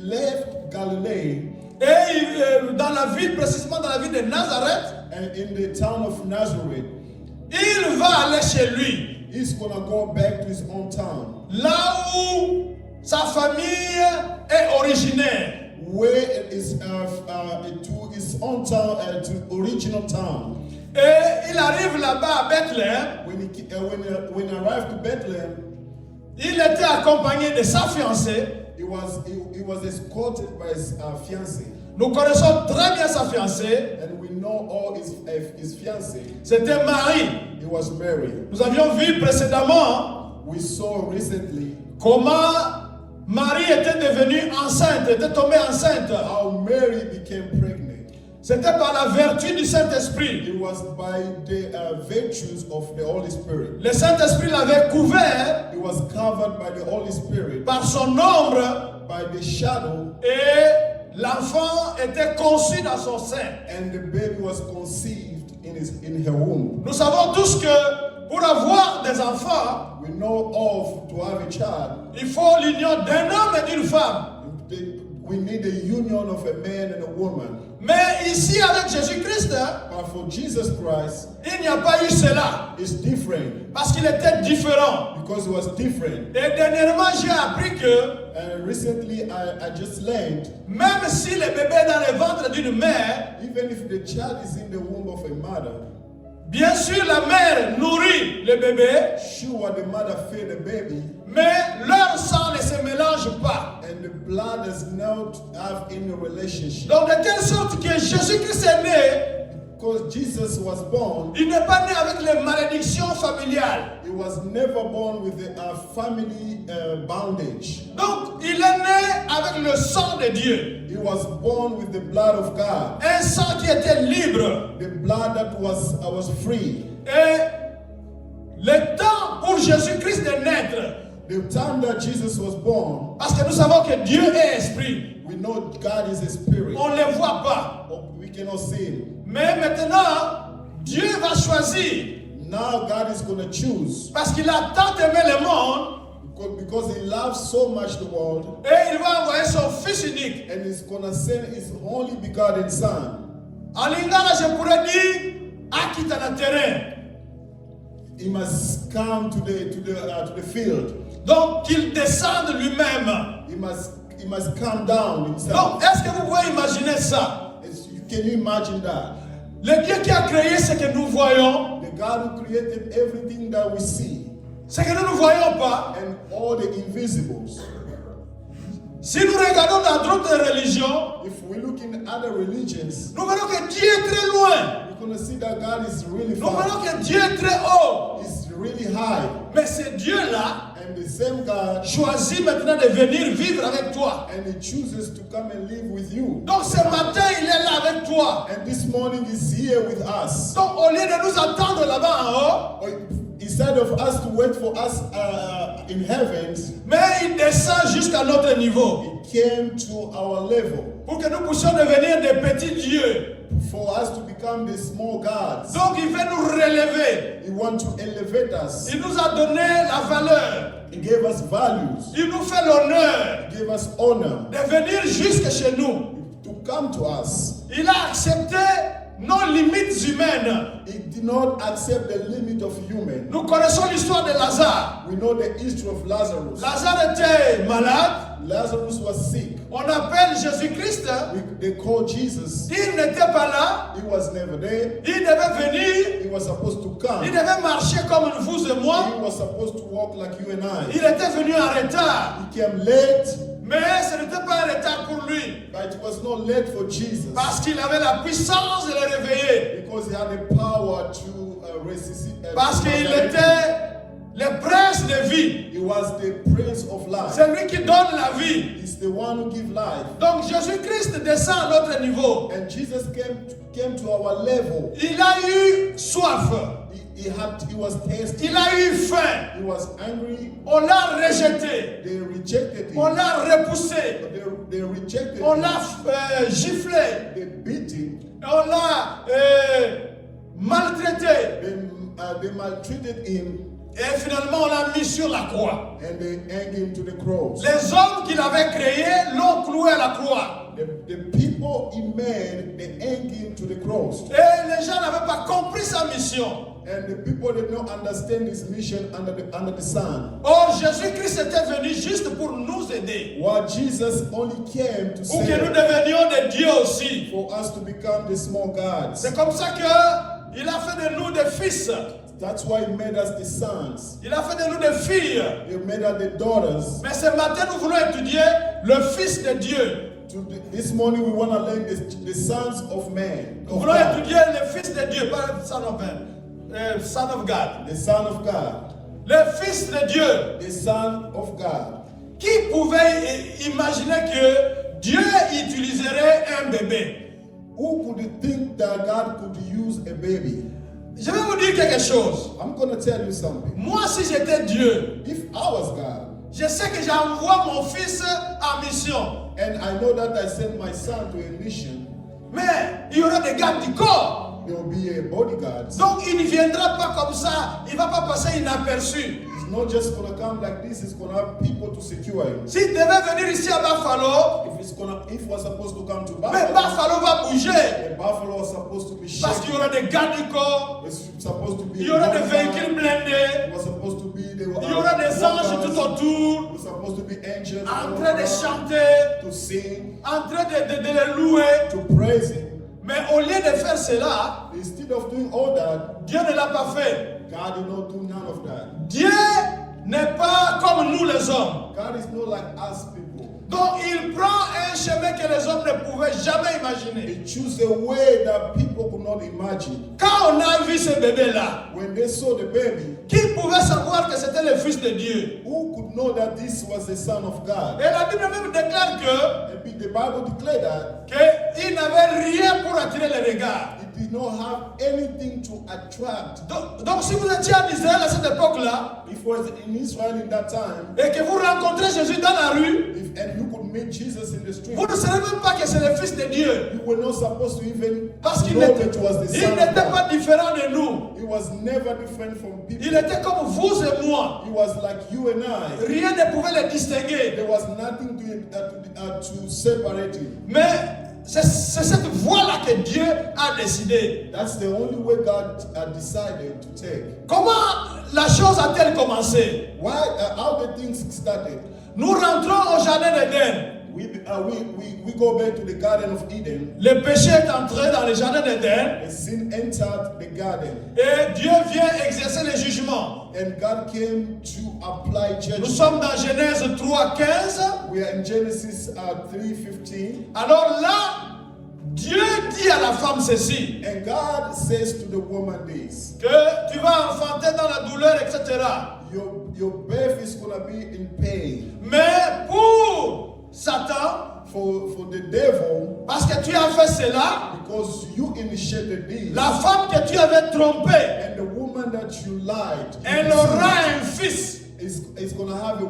left Galilee, Et dans la ville, précisément dans la ville de Nazareth, and in the town of Nazareth, il va aller chez lui. he's gonna go back to his own town, Là où sa famille est originaire. where it is to his own town, to original town. Et il arrive là-bas à Bethléem. When he arrived to Bethlehem, Il était accompagné de sa fiancée. he was escorted by his fiancée, Nous connaissons très bien sa fiancée. and we know all his fiancée. C'était Marie. It was Mary. Nous avions vu précédemment We saw recently comment Marie était devenue enceinte, était tombée enceinte. how Mary became pregnant. C'était par la vertu du Saint-Esprit. It was by the virtues of the Holy Spirit. Le Saint-Esprit l'avait couvert It was covered by the Holy Spirit, par son ombre by the shadow, et l'enfant était conçu dans son sein. and the baby was conceived in her womb. Nous savons tous que pour avoir des enfants, We know of to have a child, il faut l'union d'un homme et d'une femme. we need the union of a man and a woman. Mais ici avec Jésus-Christ, But for Jesus Christ, il n'y a pas eu cela. it's different Parce qu'il était différent. because it was different. Et dernièrement, j'ai appris que And recently, I just learned, même si le bébé est dans le ventre d'une mère, even if the child is in the womb of a mother, bien sûr la mère nourrit le bébé, sure the mother fed the baby, mais leur sang ne se mélange pas. and the blood does not have any relationship. Donc de telle sorte que Jésus-Christ est né, Because Jesus was born, il n'est pas né avec les malédictions familiales. he was never born with a family bondage. Donc il est né avec le sang de Dieu. He was born with the blood of God, Un sang qui était libre. the blood that was free. Et le temps pour Jésus-Christ de naître, The time that Jesus was born, parce que nous savons que Dieu est esprit, we know God is a spirit. on ne le voit pas. We cannot see him. Mais maintenant, Dieu va choisir, Now God is going to choose, parce qu'il a tant aimé le monde, because he loves so much the world, et il va envoyer son Fils unique. and he's going to send his only begotten son. En lingala, je pourrais dire, Akita na terrain. He must come to the field. Donc, qu'il descende lui-même. He must come down himself. Donc, est-ce que vous pouvez imaginer ça? Can you imagine that? Le Dieu qui a créé ce que nous voyons, The God who created everything that we see, ce que nous ne voyons pas, and all the invisibles. si nous regardons dans d'autres religions, If we look in other religions, nous verrons que Dieu est très loin. we're going to see that God is really Nous far. verrons que Dieu est très haut. He's really high. Mais ce Dieu-là And the same God, choisit maintenant de venir vivre avec toi. and he chooses to come and live with you. Donc ce matin, il est là avec toi. And this morning he's here with us. Donc au lieu de nous attendre là-bas en haut, Instead of us to wait for us in heavens, mais il descend jusqu'à notre niveau. he came to our level Pour que nous puissions devenir des petits dieux. for us to become the small gods. Donc il veut nous relever. He wants to elevate us. Il nous a donné la valeur. He gave us values. Il nous fait l'honneur He gave us honor de venir jusque chez nous. to come to us. Il a accepté nos limites humaines. He did not accept the limit of human. Nous connaissons l'histoire de Lazare. We know the history of Lazarus. Lazare était malade. Lazarus was sick. On appelle Jésus-Christ. They called Jesus. Il n'était pas là. He was never there. Il devait venir. He was supposed to come. Il devait marcher comme vous et moi. He was supposed to walk like you and I. Il était venu en retard. He came late. Mais ce n'était pas un retard pour lui. But it was not late for Jesus. Parce qu'il avait la puissance de le réveiller. Because he had the power to resist. Parce qu'il était le prince de vie. He was the prince of life. C'est lui qui donne la vie. He's the one who gives life. Donc Jésus-Christ descend à notre niveau. And Jesus came to our level. Il a eu soif. He was thirsty. Il a eu faim. He was angry. On l'a rejeté. They rejected him. On l'a repoussé. They rejected On him. l'a giflé. They beat him. On l'a maltraité. They maltreated him. Et finalement, on l'a mis sur la croix. And they hanged him to the cross. Les hommes qu'il avait créés l'ont cloué à la croix. The people he made, they hanged him to the cross. Et les gens n'avaient pas compris sa mission. And the people did not understand his mission under the sun. Or, Jésus-Christ était venu juste pour nous aider. While Jesus only came to Pour que nous save, devenions des dieux aussi. for us to become the small gods. C'est comme ça qu'il a fait de nous des fils. That's why he made us the sons. Il a fait de nous des filles. He made us the daughters. Mais ce matin, nous voulons étudier le Fils de Dieu. This morning we want to learn the sons of man. Nous voulons étudier le Fils de Dieu, pas le Son of Man. Son of God. The Son of God. Le Fils de Dieu. The Son of God. Qui pouvait imaginer que Dieu utiliserait un bébé? Who could think that God could use a baby? Je vais vous dire quelque chose. I'm going to tell you something. Moi, si j'étais Dieu, If I was God, je sais que j'envoie mon fils en mission. and I know that I sent my son to a mission, Mais il y aura des gardes du corps. there will be a bodyguard. Donc il ne viendra pas comme ça. Il ne va pas passer inaperçu. It's not just going to come like this, it's going to have people to secure him. S'il devait venir ici à Buffalo, If we're supposed to come to mais Buffalo, Buffalo va bouger. the Buffalo is supposed to be Parce qu'il y shaken. aura des gardes du corps. It's supposed to be Il y aura des bodyguard. véhicules blindés. It was supposed to be the Il y aura des anges tout autour. It was supposed to be angels En all train de around chanter. to sing, En train de les louer. to praise him. Mais au lieu de faire cela, Instead of doing all that, Dieu ne l'a pas fait. God did not do none of that. Dieu n'est pas comme nous les hommes. God is not like us people. Donc il prend un chemin que les hommes ne pouvaient jamais imaginer. He chose a way that people could not imagine. Quand on a vu ce bébé-là, When they saw the baby, qui pouvait savoir que c'était le Fils de Dieu? who could know that this was the Son of God? Et la Bible même déclare And the Bible declared that qu'il n'avait rien pour attirer les regards. it did not have anything to attract. Donc si vous étiez en Israël à cette époque-là, If it was in Israel in that time, et que vous rencontrez Jésus dans la rue, and you could meet Jesus in the street, vous ne savez même pas que c'est le Fils de Dieu. you were not supposed to even Parce qu'il know n'était that it was the Son of pas God. différent de nous. He was never different from people. Il était comme vous et moi. He was like you and I. Rien ne pouvait le distinguer. There was nothing to separate him. Mais c'est cette voie-là que Dieu a décidé. That's the only way God decided to take. Comment la chose a-t-elle commencé? Why? How the things started? Nous rentrons au jardin d'Éden. We go back to the Garden of Eden. Le péché est entré dans le jardin d'Éden. The sin entered the garden, Et Dieu vient exercer le jugement. and God came to apply Nous judgment. sommes dans Genèse 3:15. We are in Genesis 3:15, Alors là, Dieu dit à la femme ceci, and God says to the woman this: que tu vas enfanter dans la douleur, etc. Your birth is gonna be in pain. Mais pour Satan, For the devil, parce que tu as fait cela, because you initiated this, la femme que tu avais trompée, and the woman that you lied, elle aura un fils. she's gonna have a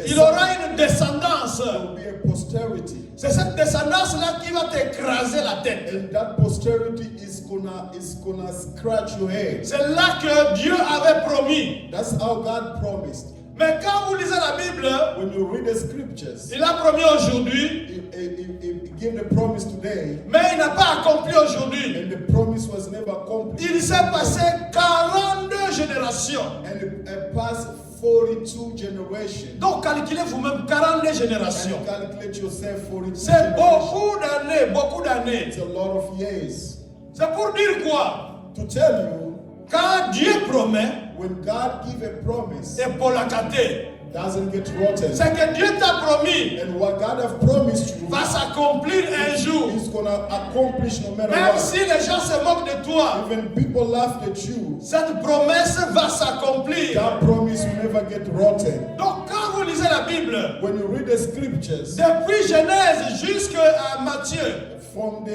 Il son. aura une descendance. There will be a posterity, C'est cette descendance-là qui va t'écraser la tête. and that posterity is gonna scratch your head. C'est là que Dieu avait promis. That's how God promised. Mais quand vous lisez la Bible, when you read the scriptures, il a promis aujourd'hui, he gave the promise today, mais il n'a pas accompli aujourd'hui. and the promise was never accomplished. Il s'est passé 42 générations. And it passed 42 generations. Donc calculez vous-même 42 générations. And calculate yourself 42 C'est generations. beaucoup d'années. It's a lot of years. C'est pour dire quoi? To tell you, Quand Dieu promet, when God gives a promise, et pour la cater, doesn't get rotten. c'est que Dieu t'a promis And what God has promised you, va s'accomplir un jour. He's gonna accomplish no matter Même what. si les gens se moquent de toi, Even people laugh at you, cette promesse va s'accomplir. that promise will never get rotten. Donc quand vous lisez la Bible, When you read the scriptures, depuis Genèse jusqu'à Matthieu, from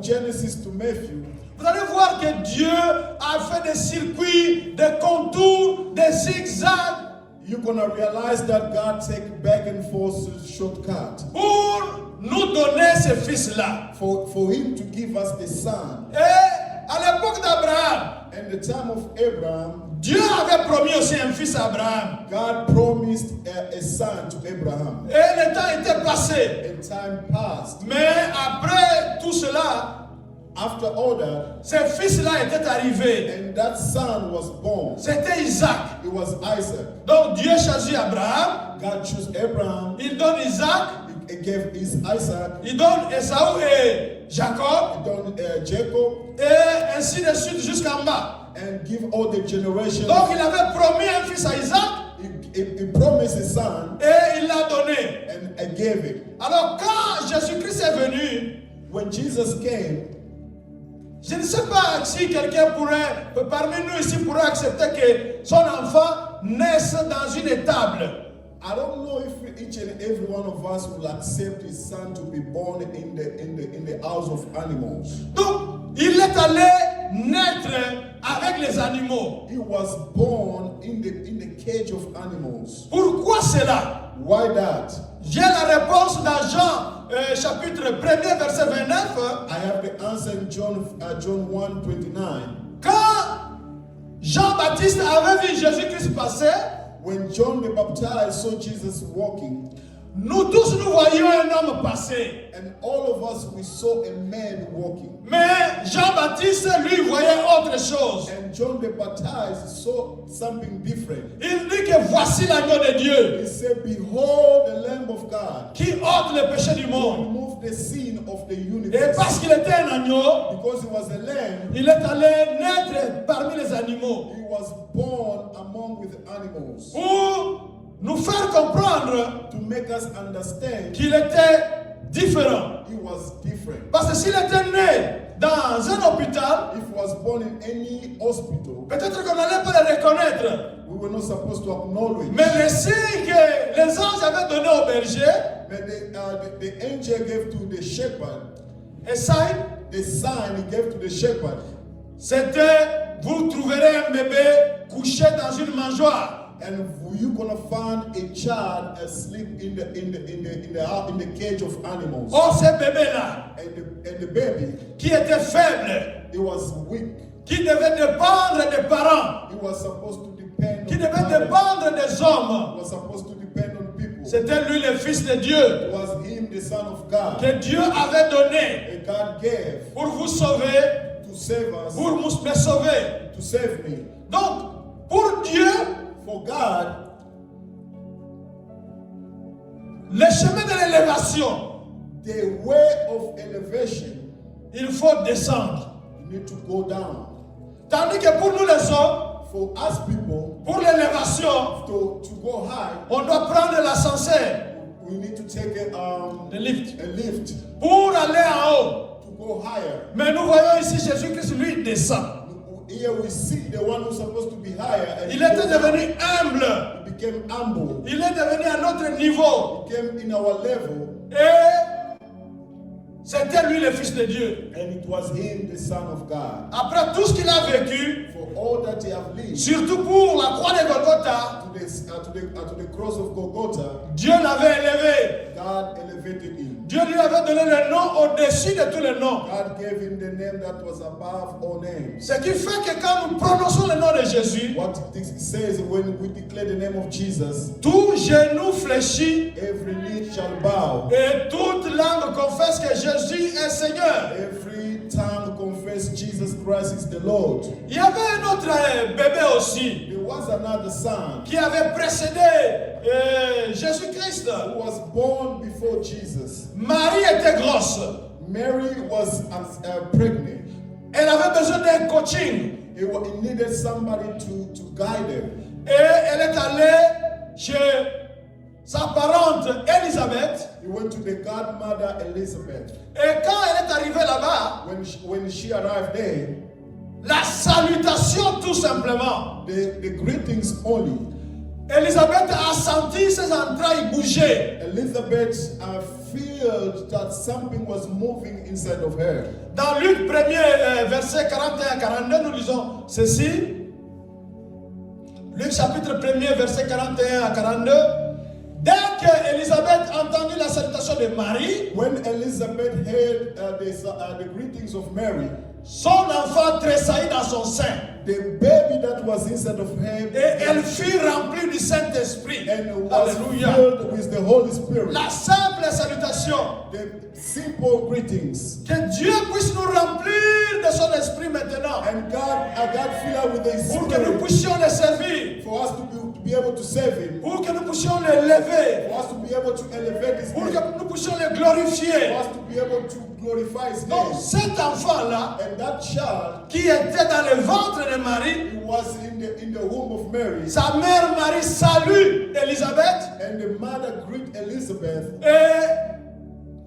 Genesis to Matthew, vous allez voir que Dieu a fait des circuits, des contours, des zigzags you're gonna realize that God take back and forth shortcut pour nous donner ce fils-là. for Him to give us the son. Et à l'époque d'Abraham, In the time of Abraham, Dieu avait promis aussi un fils à Abraham. God promised a son to Abraham. Et le temps était passé. And time passed. Mais après tout cela, After all that, ce fils-là était arrivé. and that son was born. C'était Isaac. It was Isaac. Donc Dieu choisit Abraham. God chose Abraham. Il donne Isaac. He gave his Isaac. Il donne Esaü et Jacob. He done Jacob. Et ainsi de suite jusqu'en bas. And give all the generations. Donc il avait promis un fils à Isaac. He promised his son. Et il l'a donné. And I gave it. Alors quand Jésus-Christ est venu, When Jesus came, je ne sais pas si quelqu'un pourrait, parmi nous ici, pourrait accepter que son enfant naisse dans une étable. I don't know if each and every one of us will accept his son to be born in the house of animals. Donc, il est allé naître avec les animaux. He was born in the cage of animals. Pourquoi cela? Why that? J'ai la réponse dans Jean chapitre 1er verset 29. I have the answer in John 1:29. Quand Jean-Baptiste avait vu Jésus-Christ passer, When John the Baptist saw Jesus walking, nous tous nous voyions un homme passer. and all of us we saw a man walking. Mais Jean-Baptiste, lui, voyait autre chose. And John the Baptist saw something different. Il dit que voici l'agneau de Dieu He said, "Behold the Lamb of God, qui ôte le péché du who monde. removed the sin of the Et universe." parce qu'il était un agneau, Because he was a lamb, il est allé naître parmi les animaux he was born among with animals pour nous faire comprendre to make us understand qu'il était différent. he was different. Parce que s'il était né dans un hôpital, If he was born in any hospital, peut-être qu'on n'allait pas le reconnaître. we were not supposed to acknowledge. Mais le signe que les anges avaient donné au berger, But the angel gave to the shepherd, et ça, the sign he gave to the shepherd, c'était vous trouverez un bébé couché dans une mangeoire. and you're gonna find a child asleep in the cage of animals. Oh, ce bébé-là, And the baby, qui était faible, he was weak. qui devait dépendre des parents, He was supposed to depend qui on devait others. dépendre des He hommes. was supposed to depend on people. C'était lui le Fils de Dieu It was him, the Son of God, que Dieu avait donné and God gave pour vous sauver, to save us, pour me sauver. to save me. Donc, pour Dieu, For God, le chemin de l'élévation, the way of elevation, il faut descendre. you need to go down. Tandis que pour nous les hommes, For us people, pour l'élévation, to go high, on doit prendre l'ascenseur, we need to take le lift, a lift pour aller en haut. to go higher. Mais nous voyons ici Jésus-Christ, lui, descend. Here we see the one who's supposed to be higher, and Il he était go down. devenu humble. He became humble. Il est devenu à notre niveau. He came in our level, Et c'était lui le Fils de Dieu. and it was him, the Son of God. Après tout ce qu'il a vécu, For all that he have lived, surtout pour la croix de Golgotha, to the cross of Golgotha, Dieu l'avait élevé. God elevated him. Dieu lui avait donné le nom au-dessus de tous les noms. God gave him the name that was above all names. Ce qui fait que quand nous prononçons le nom de Jésus, What this says when we declare the name of Jesus, tout genou fléchit every knee shall bow, et toute langue confesse que Jésus est Seigneur. every tongue confess Jesus Christ is the Lord. Il y avait un autre bébé aussi There was another son qui avait précédé Jésus-Christ. who was born before Jesus. Marie était grosse. Mary was pregnant. Elle avait besoin d'un coaching. It needed somebody to guide her. Et elle est allée chez sa parente Élisabeth. He went to the godmother Elizabeth. Et quand elle est arrivée là-bas, When she arrived there, la salutation tout simplement. the greetings only. Élisabeth a senti ses entrailles bouger. Elizabeth felt that something was moving inside of her. Dans Luc 1er, verset 41 à 42, nous lisons ceci. Luc chapitre 1er, verset 41 à 42. Dès que Élisabeth entendit la salutation de Marie, When Elizabeth heard the greetings of Mary, son enfant tressaillit dans son sein. the baby that was inside of her Et elle fut remplie du Saint-Esprit. and was Alléluia. filled with the Holy Spirit. La simple salutation. The simple greetings. Que Dieu puisse nous remplir de son esprit maintenant. And God fill her with His Pour que nous Spirit puissions le servir. for us to be able to serve Him, Pour que nous puissions le lever. for us to be able to elevate His Pour name, que nous puissions le for glorifier. us to be able to glorify His Donc name. cet enfant-là, And that child qui était dans le ventre de Marie, who was in the womb of Mary, sa mère Marie salue Élisabeth and the mother greet Elizabeth, et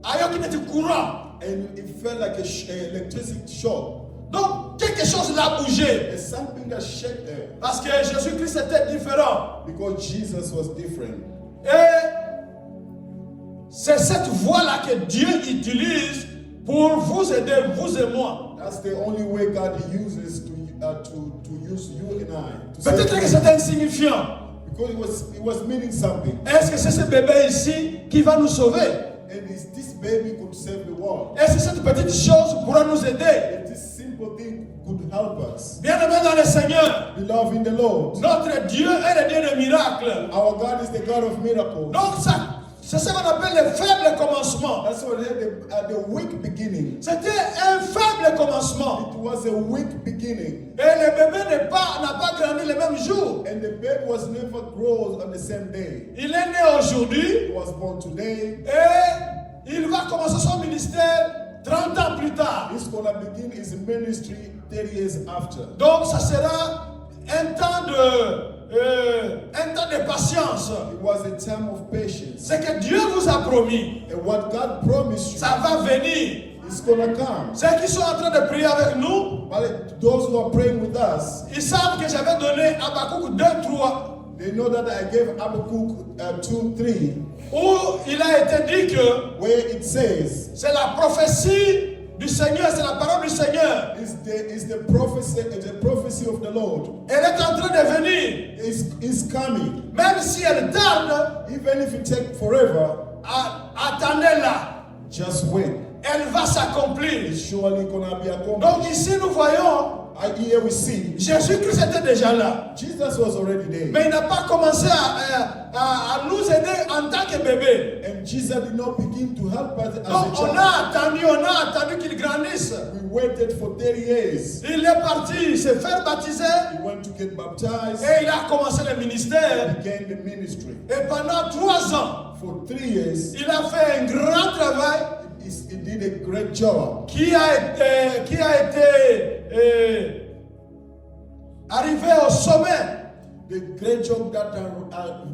ayoki neti courant. and it felt like a electricity shock. Donc quelque chose l'a bougé. There's something that shook her Parce que Jésus-Christ était différent. because Jesus was different. Et c'est cette voie-là que Dieu utilise pour vous aider, vous et moi. That's the only way God uses to use you and I. To Peut-être save que us. c'est insignifiant. Because it was meaning something. Est-ce que c'est ce bébé ici qui va nous sauver? And this baby could save the world. Est-ce que cette petite chose pourra nous aider? And this simple thing could help us. Bien-aimés dans le Seigneur, Beloved in the Lord, notre Dieu est le Dieu de miracles. our God is the God of miracles. Donc c'est ce qu'on appelle le faible commencement. That's what it had the weak beginning. C'était un faible commencement. It was a weak beginning. Et le bébé n'a pas grandi le même jour. And the baby was never grown on the same day. Il est né aujourd'hui He was born today. et il va commencer son ministère 30 ans plus tard. He's going to begin his ministry 30 years after. Donc ça sera un temps de patience. It was a time of patience. Ce que Dieu vous a promis, And what God promised you ça va venir. is going to come. Ceux qui sont en train de prier avec nous, But those who are praying with us, ils savent que j'avais donné à Habakkuk 2:3 they know that I gave Habakkuk 2:3, où il a été dit que where it says, c'est la prophétie du Seigneur, c'est la parole du Seigneur. is the prophecy of the Lord. Elle est en train de venir. Is coming. Même si elle tarde, Even if it takes forever, attendez-la. just wait. Elle va s'accomplir. It's surely going to be accomplished. Donc ici nous voyons, Here we see Jésus-Christ était déjà là. Jesus was already there. Mais il n'a pas commencé à nous aider en tant que bébé. And Jesus did not begin to help us as Donc a on child. a attendu qu'il grandisse. We waited for 30 years. Il est parti se faire baptiser He went to get baptized. et il a commencé le ministère. Began the ministry. Et pendant 3 ans, For 3 years, il a fait un grand travail he did a great job. qui a été arrivé au sommet. The great job that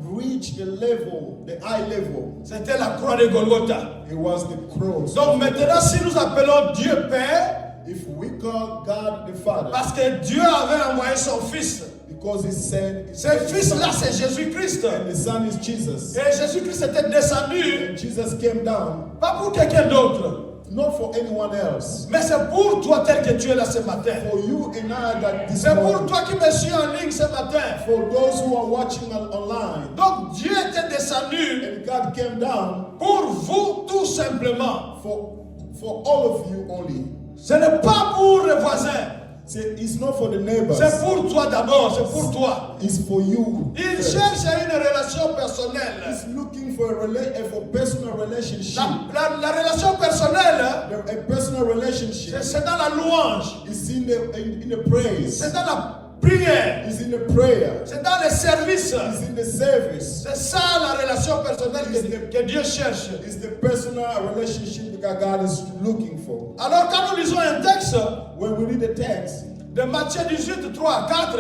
reached the high level. C'était la croix de Golgotha. It was the cross. Donc maintenant, si nous appelons Dieu Père, If we call God the Father, parce que Dieu avait envoyé son Fils. because He said, Ce Fils-là, c'est Jésus-Christ. and the Son is Jesus. Et Jésus-Christ était descendu, And Jesus came down, pas pour quelqu'un d'autre, not for anyone else. Mais c'est pour toi tel que tu es là ce matin. For you and I that this C'est pour morning. toi qui me suis en ligne ce matin. For those who are watching online. Donc Dieu était descendu And God came down. pour vous tout simplement. For all of you only. Ce n'est pas pour les voisins. It's not for the neighbors. C'est pour toi d'abord, c'est pour toi. It's for you. Il first. cherche une relation personnelle. He's looking for a personal relationship. La relation personnelle, A personal relationship. c'est dans la louange. It's in the praise. C'est dans la prière. It's in the prayer. C'est dans le service. It's in the service. C'est ça la relation personnelle que Dieu cherche. It's the personal relationship that God is looking for. Alors quand nous lisons un texte When we read the text, de Matthieu 18, 3 à 4,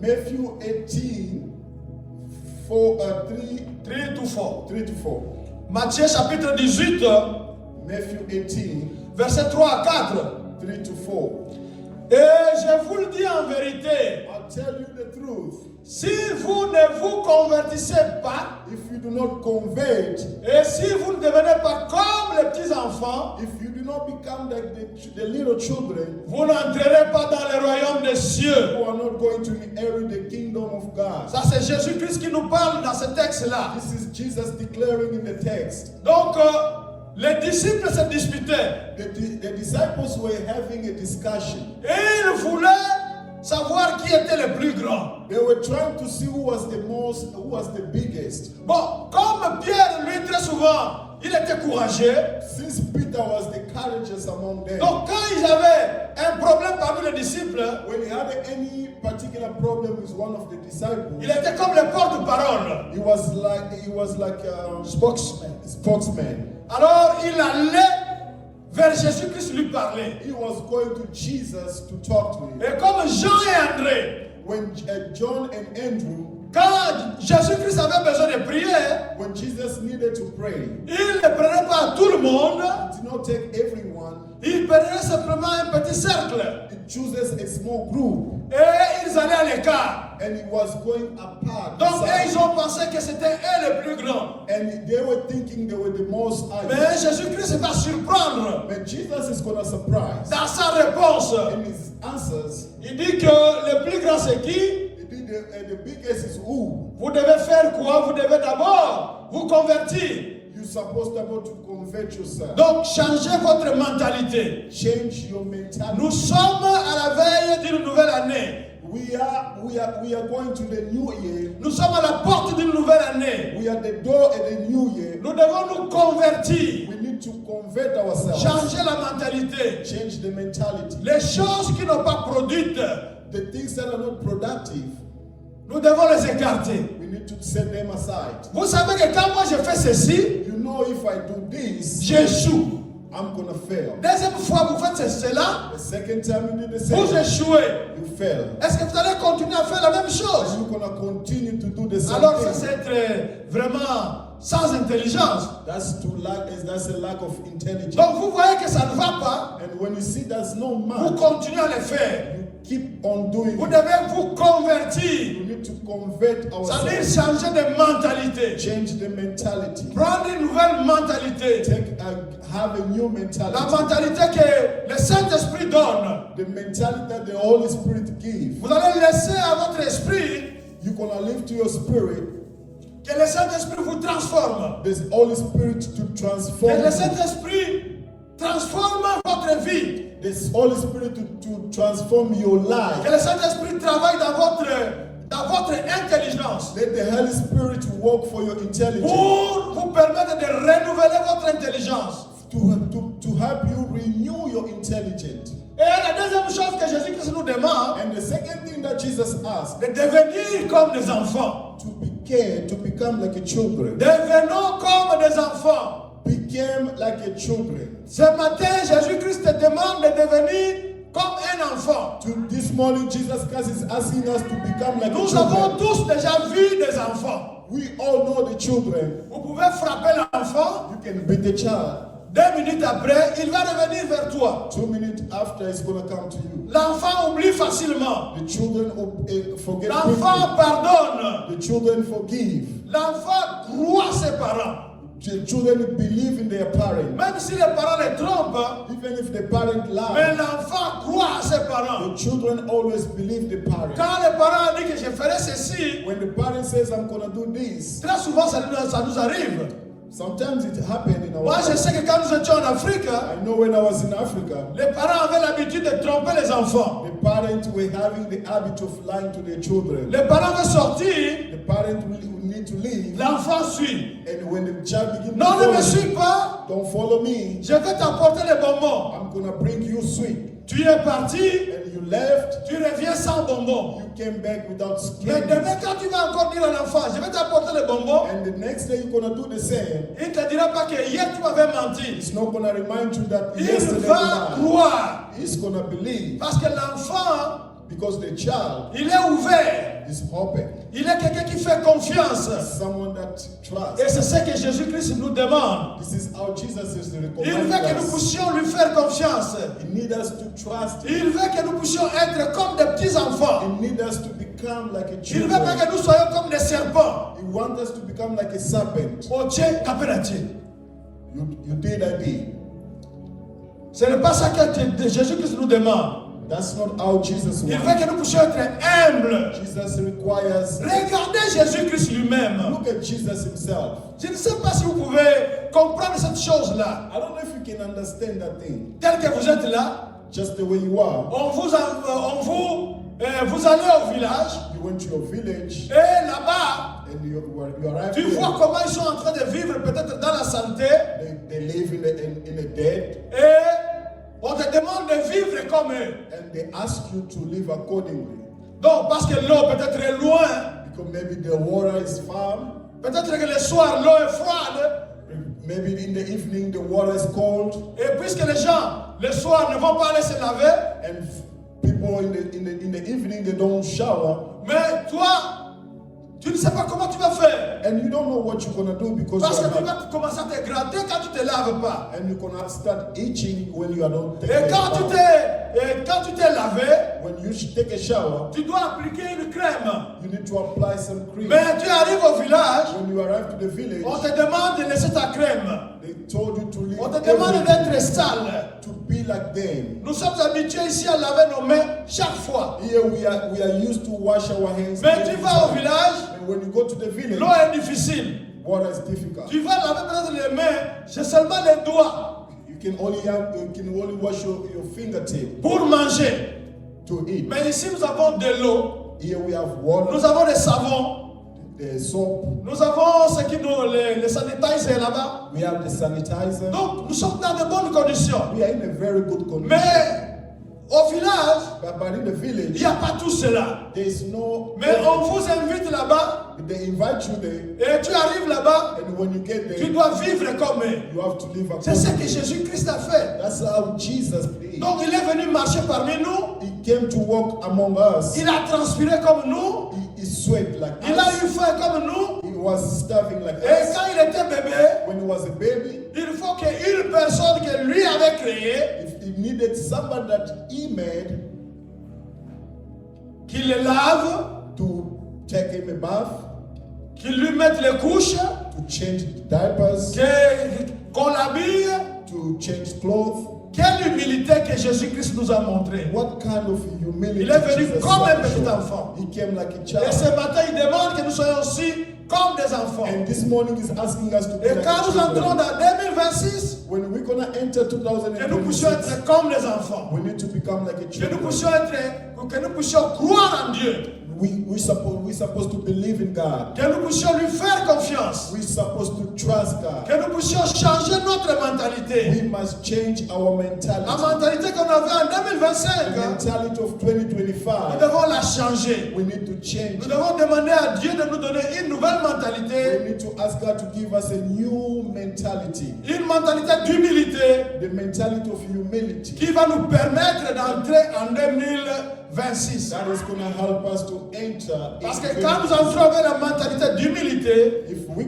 Matthew 18, 3 to 4. Matthieu chapitre 18, Matthew 18, verset 3 à 4. 3 to 4. Et je vous le dis en vérité, I'll tell you the truth. si vous ne vous convertissez pas, If you do not convert, et si vous ne devenez pas comme les petits enfants, if you do not become like the little children, vous n'entrerez pas dans le royaume des cieux. you are not going to inherit the kingdom of God. Ça c'est Jésus-Christ qui nous parle dans ce texte-là. This is Jesus declaring in the text. Donc les disciples se disputaient. The disciples were having a discussion. Et ils voulaient savoir qui était le plus grand. They were trying to see who was the biggest. Bon, comme Pierre, lui, très souvent, il était courageux. Since Peter was the courageous among them, Donc, quand ils avaient un problème parmi les disciples, when he had any particular problem with one of the disciples, il était comme le porte-parole. he was like a spokesman. Alors, il allait vers Jésus-Christ lui parler. He was going to Jesus to talk to him. Et comme Jean et André, When John and Andrew, quand Jésus-Christ avait besoin de prier, when Jesus needed to pray, il ne prenait pas tout le monde, he did not take everyone. il prenait simplement un petit cercle. He chooses a small group, Et ils allaient à l'écart. and he was going apart. Donc, aside. ils ont pensé que c'était eux les plus grands. And they were thinking they were the most high. Mais Jésus-Christ va surprendre But Jesus is going to surprise. dans sa réponse. In his answers, Il dit que le plus grand c'est qui? he did the biggest is who? Vous devez faire quoi? Vous devez d'abord vous convertir. You're supposed to convert yourself. Donc changez votre mentalité. Change your mentality. Nous sommes à la veille d'une nouvelle année. We are going to the new year. Nous sommes à la porte d'une nouvelle année. We are at the door of the new year. Nous devons nous convertir. We need to convert ourselves. Changer la mentalité. Change the mentality. Les choses qui n'ont pas produites, The things that are not productive, nous devons les écarter. we need to set them aside. Vous savez que quand moi je fais ceci, You know, if I do this, j'échoue. I'm gonna fail. Deuxième fois vous faites cela, The second time you do the vous same, échouez. you fail. Est-ce que vous allez continuer à faire la même chose? And you're gonna continue to do the same Alors ça thing. c'est être vraiment sans intelligence. That's a lack of intelligence. Donc vous voyez que ça ne va pas, And when you see there's no vous man, continuez à le faire. you keep on doing Vous it. devez vous convertir. We need to convert Ça veut dire ourselves. changer de mentalité. Change the mentality. Prendre une nouvelle mentalité. Have a new La mentality. mentalité que le Saint-Esprit donne. The mentality that the Holy Spirit gives. Vous allez laisser à votre esprit You're gonna live to your spirit. que le Saint-Esprit vous transforme. There's Holy Spirit to Que transform le you. Saint-Esprit transforme votre vie. There's Holy Spirit to transform your life. Que le Saint-Esprit travaille dans votre intelligence Let the Holy Spirit work for your intelligence. pour vous permettre de renouveler votre intelligence. To help you renew your intelligence. Et la deuxième chose que Jésus-Christ nous demande, And the second thing that Jesus asked, de devenir comme des enfants. to become like a children. Devenons comme des enfants. Became like a children. Ce matin, Jésus-Christ te demande de devenir comme un enfant. This morning, Jesus Christ is asking us to become like a Nous avons children. tous déjà vu des enfants. We all know the children. Vous pouvez frapper l'enfant. You can beat the child. 2 minutes après, il va revenir vers toi. 2 minutes after, it's going to come to you. L'enfant oublie facilement. The children forget L'enfant quickly. pardonne. The children forgive. L'enfant croit ses parents. The children believe in their parents. Même si les parents les trompent, Even if the parent mais lies, l'enfant croit à ses parents. the children always believe the parents. Quand les parents disent que je ferai ceci, When the parent says, I'm going to do this, très souvent ça nous arrive. sometimes it happened in our Moi, je life. sais que quand nous étions en Afrique, I know when I was in Africa, les parents avaient l'habitude de tromper les enfants. the parents were having the habit of lying to their children. Les parents veulent sortir, The parent will need to leave, l'enfant suit. and when the child begins to Non, ne me follow, suis pas, don't follow me, je vais t'apporter les bonbons. I'm going to bring you sweet. Tu es parti, And you left, tu reviens sans bonbons. you came back without Mais candy. demain, quand tu vas encore dire à l'enfant, je vais t'apporter les bonbons, And the next day you're going to do the same. il ne te dira pas que hier tu m'avais menti. It's not going to remind you that Il yesterday va you lied. croire. He's going to believe Parce que l'enfant, because the child il est ouvert. is open. Il est quelqu'un qui fait confiance. Someone that trusts. Et c'est ce que Jésus-Christ nous demande. This is how Jesus is Il recommending veut que nous us. puissions lui faire confiance. He needs us to trust Him. Il veut que nous puissions être comme des petits enfants. He needs us to become like a Il ne veut pas children. que nous soyons comme des serpents. He wants us to become like a serpent. Oh Dieu, qu'appelle-t-il? You did that day. Ce n'est pas ça que Jésus-Christ nous demande. That's not how Jesus Il veut wants. que nous puissions être humbles. Jesus requires. Regardez Jésus-Christ lui-même. Look at Jesus Himself. Je ne sais pas si vous pouvez comprendre cette chose-là. I don't know if you can understand that thing. Tel que vous êtes là, Just the way you are. vous allez au village You went to your village et là-bas, and you arrived tu there. vois comment ils sont en train de vivre peut-être dans la santé They live in a dead, et on te demande de vivre comme eux. and they ask you to live accordingly. Donc parce que l'eau peut-être est loin, Because maybe the water is far, peut-être que le soir l'eau est froide maybe in the evening the water is cold, et puisque les gens le soir ne vont pas aller se laver, and people in the evening they don't shower, mais toi tu ne sais pas comment tu vas faire. and you don't know what you're gonna do because Parce you que are tu not, vas commencer à te gratter quand tu te laves pas. and you're gonna start itching when you are not taking Et a quand tu t'es lavé, When you take a shower, tu dois appliquer une crème. you need to apply some cream. Mais tu arrives au village, When you arrive to the village, on te demande de laisser ta crème. they told you to leave On te demande everything, d'être sale. to be like them. Nous sommes habitués ici à laver nos mains chaque fois. Here we are used to wash our hands. Mais tu every vas au time. village, And when you go to the village, l'eau est difficile. water is difficult. Tu vas laver peut-être les mains, c'est seulement les doigts You can only wash your fingertip pour manger. to eat. Mais ici nous avons de l'eau, Here we have water, nous avons des savons, the soap, nous avons ce qui nous les sanitizers là-bas. we have the sanitizer. Donc nous sommes dans de bonnes conditions. We are in a very good condition. Mais au village, But in the il village, n'y a pas tout cela. there is no. Mais on vous invite là-bas They invite you there, et tu arrives là-bas, and when you get tu there, dois vivre comme eux. you have to live C'est ce que accordingly. Jésus-Christ a fait. That's how Jesus did. Donc il est venu marcher parmi nous, He came to walk among us. il a transpiré comme nous, He sweat like il a us. eu faim comme nous. He was starving like Et us. quand il était bébé, When he was a baby, il faut qu'une personne que lui avait créée, if he needed somebody that he made qui le lave, to take him a bath, qui lui mette les couches, to change diapers, qu'on l'habille. to change clothes. Quelle humilité que Jésus-Christ nous a montré. What kind of humility Il est venu Jesus comme un had petit shown. enfant. He came like a Et child. ce matin, il demande que nous soyons aussi comme des enfants. And this morning he's asking us to be Et like quand nous entrons children. dans 2026, When we're gonna enter que nous puissions 2026, être comme des enfants. we need to become like a Que nous child. puissions croire en Dieu. We're supposed to believe in God. Que nous puissions lui faire confiance. We're supposed to trust God. Que nous puissions changer notre mentalité. We must change our La mentality. mentalité qu'on avait en The 2025, mentality of nous 2025. devons la changer. We need to change. Nous devons demander à Dieu de nous donner une nouvelle We mentalité. need to ask God to give us a new mentality. Une mentalité d'humilité The mentality of humility. qui va nous permettre d'entrer en 2026. That is going to help us to enter. Parce in que quand nous entrons avec la mentalité d'humilité, If we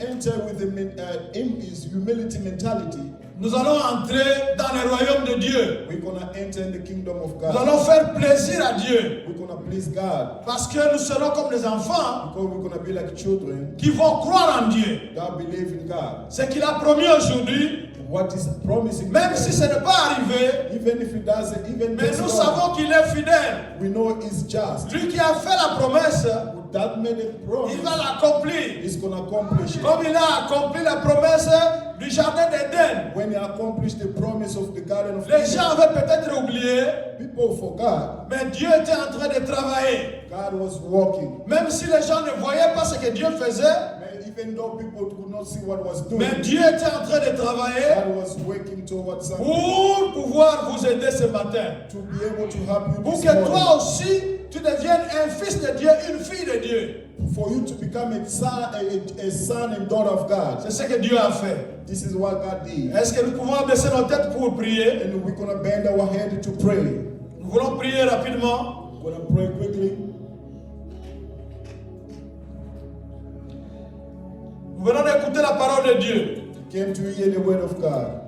enter with the his humility mentality, Nous allons entrer dans le royaume de Dieu. We're gonna enter in the kingdom of Nous God. allons faire plaisir à Dieu. We're gonna please God. Parce que nous serons comme des enfants Because we're gonna be like children qui vont croire en Dieu. that believe in God. Ce qu'il a promis aujourd'hui, What is promising, même si ce n'est pas arrivé, even if it doesn't, even mais this nous long, savons qu'il est fidèle. we know it's just. Lui qui a fait la promesse, That made a promise. il va l'accomplir. He's gonna accomplish it. Comme il a accompli la promesse du jardin d'Éden. When he accomplished the promise of the Garden of Les Eden, gens avaient peut-être oublié, people forgot. mais Dieu était en train de travailler. God was working. Même si les gens ne voyaient pas ce que Dieu faisait, Even though people could not see what was doing, mais Dieu était en train de travailler God was working towards something pour pouvoir vous aider ce matin. to be able to help you Pour this que morning. toi aussi, tu deviennes un fils de Dieu, une fille de Dieu. For you to become a son and daughter of God. C'est ce que Dieu a fait. This is what God did. Est-ce que nous pouvons baisser nos têtes pour prier? And we're going to bend our head to pray. Nous voulons prier rapidement. We're going to pray quickly. Nous venons d'écouter la parole de Dieu. Came to hear the word of God.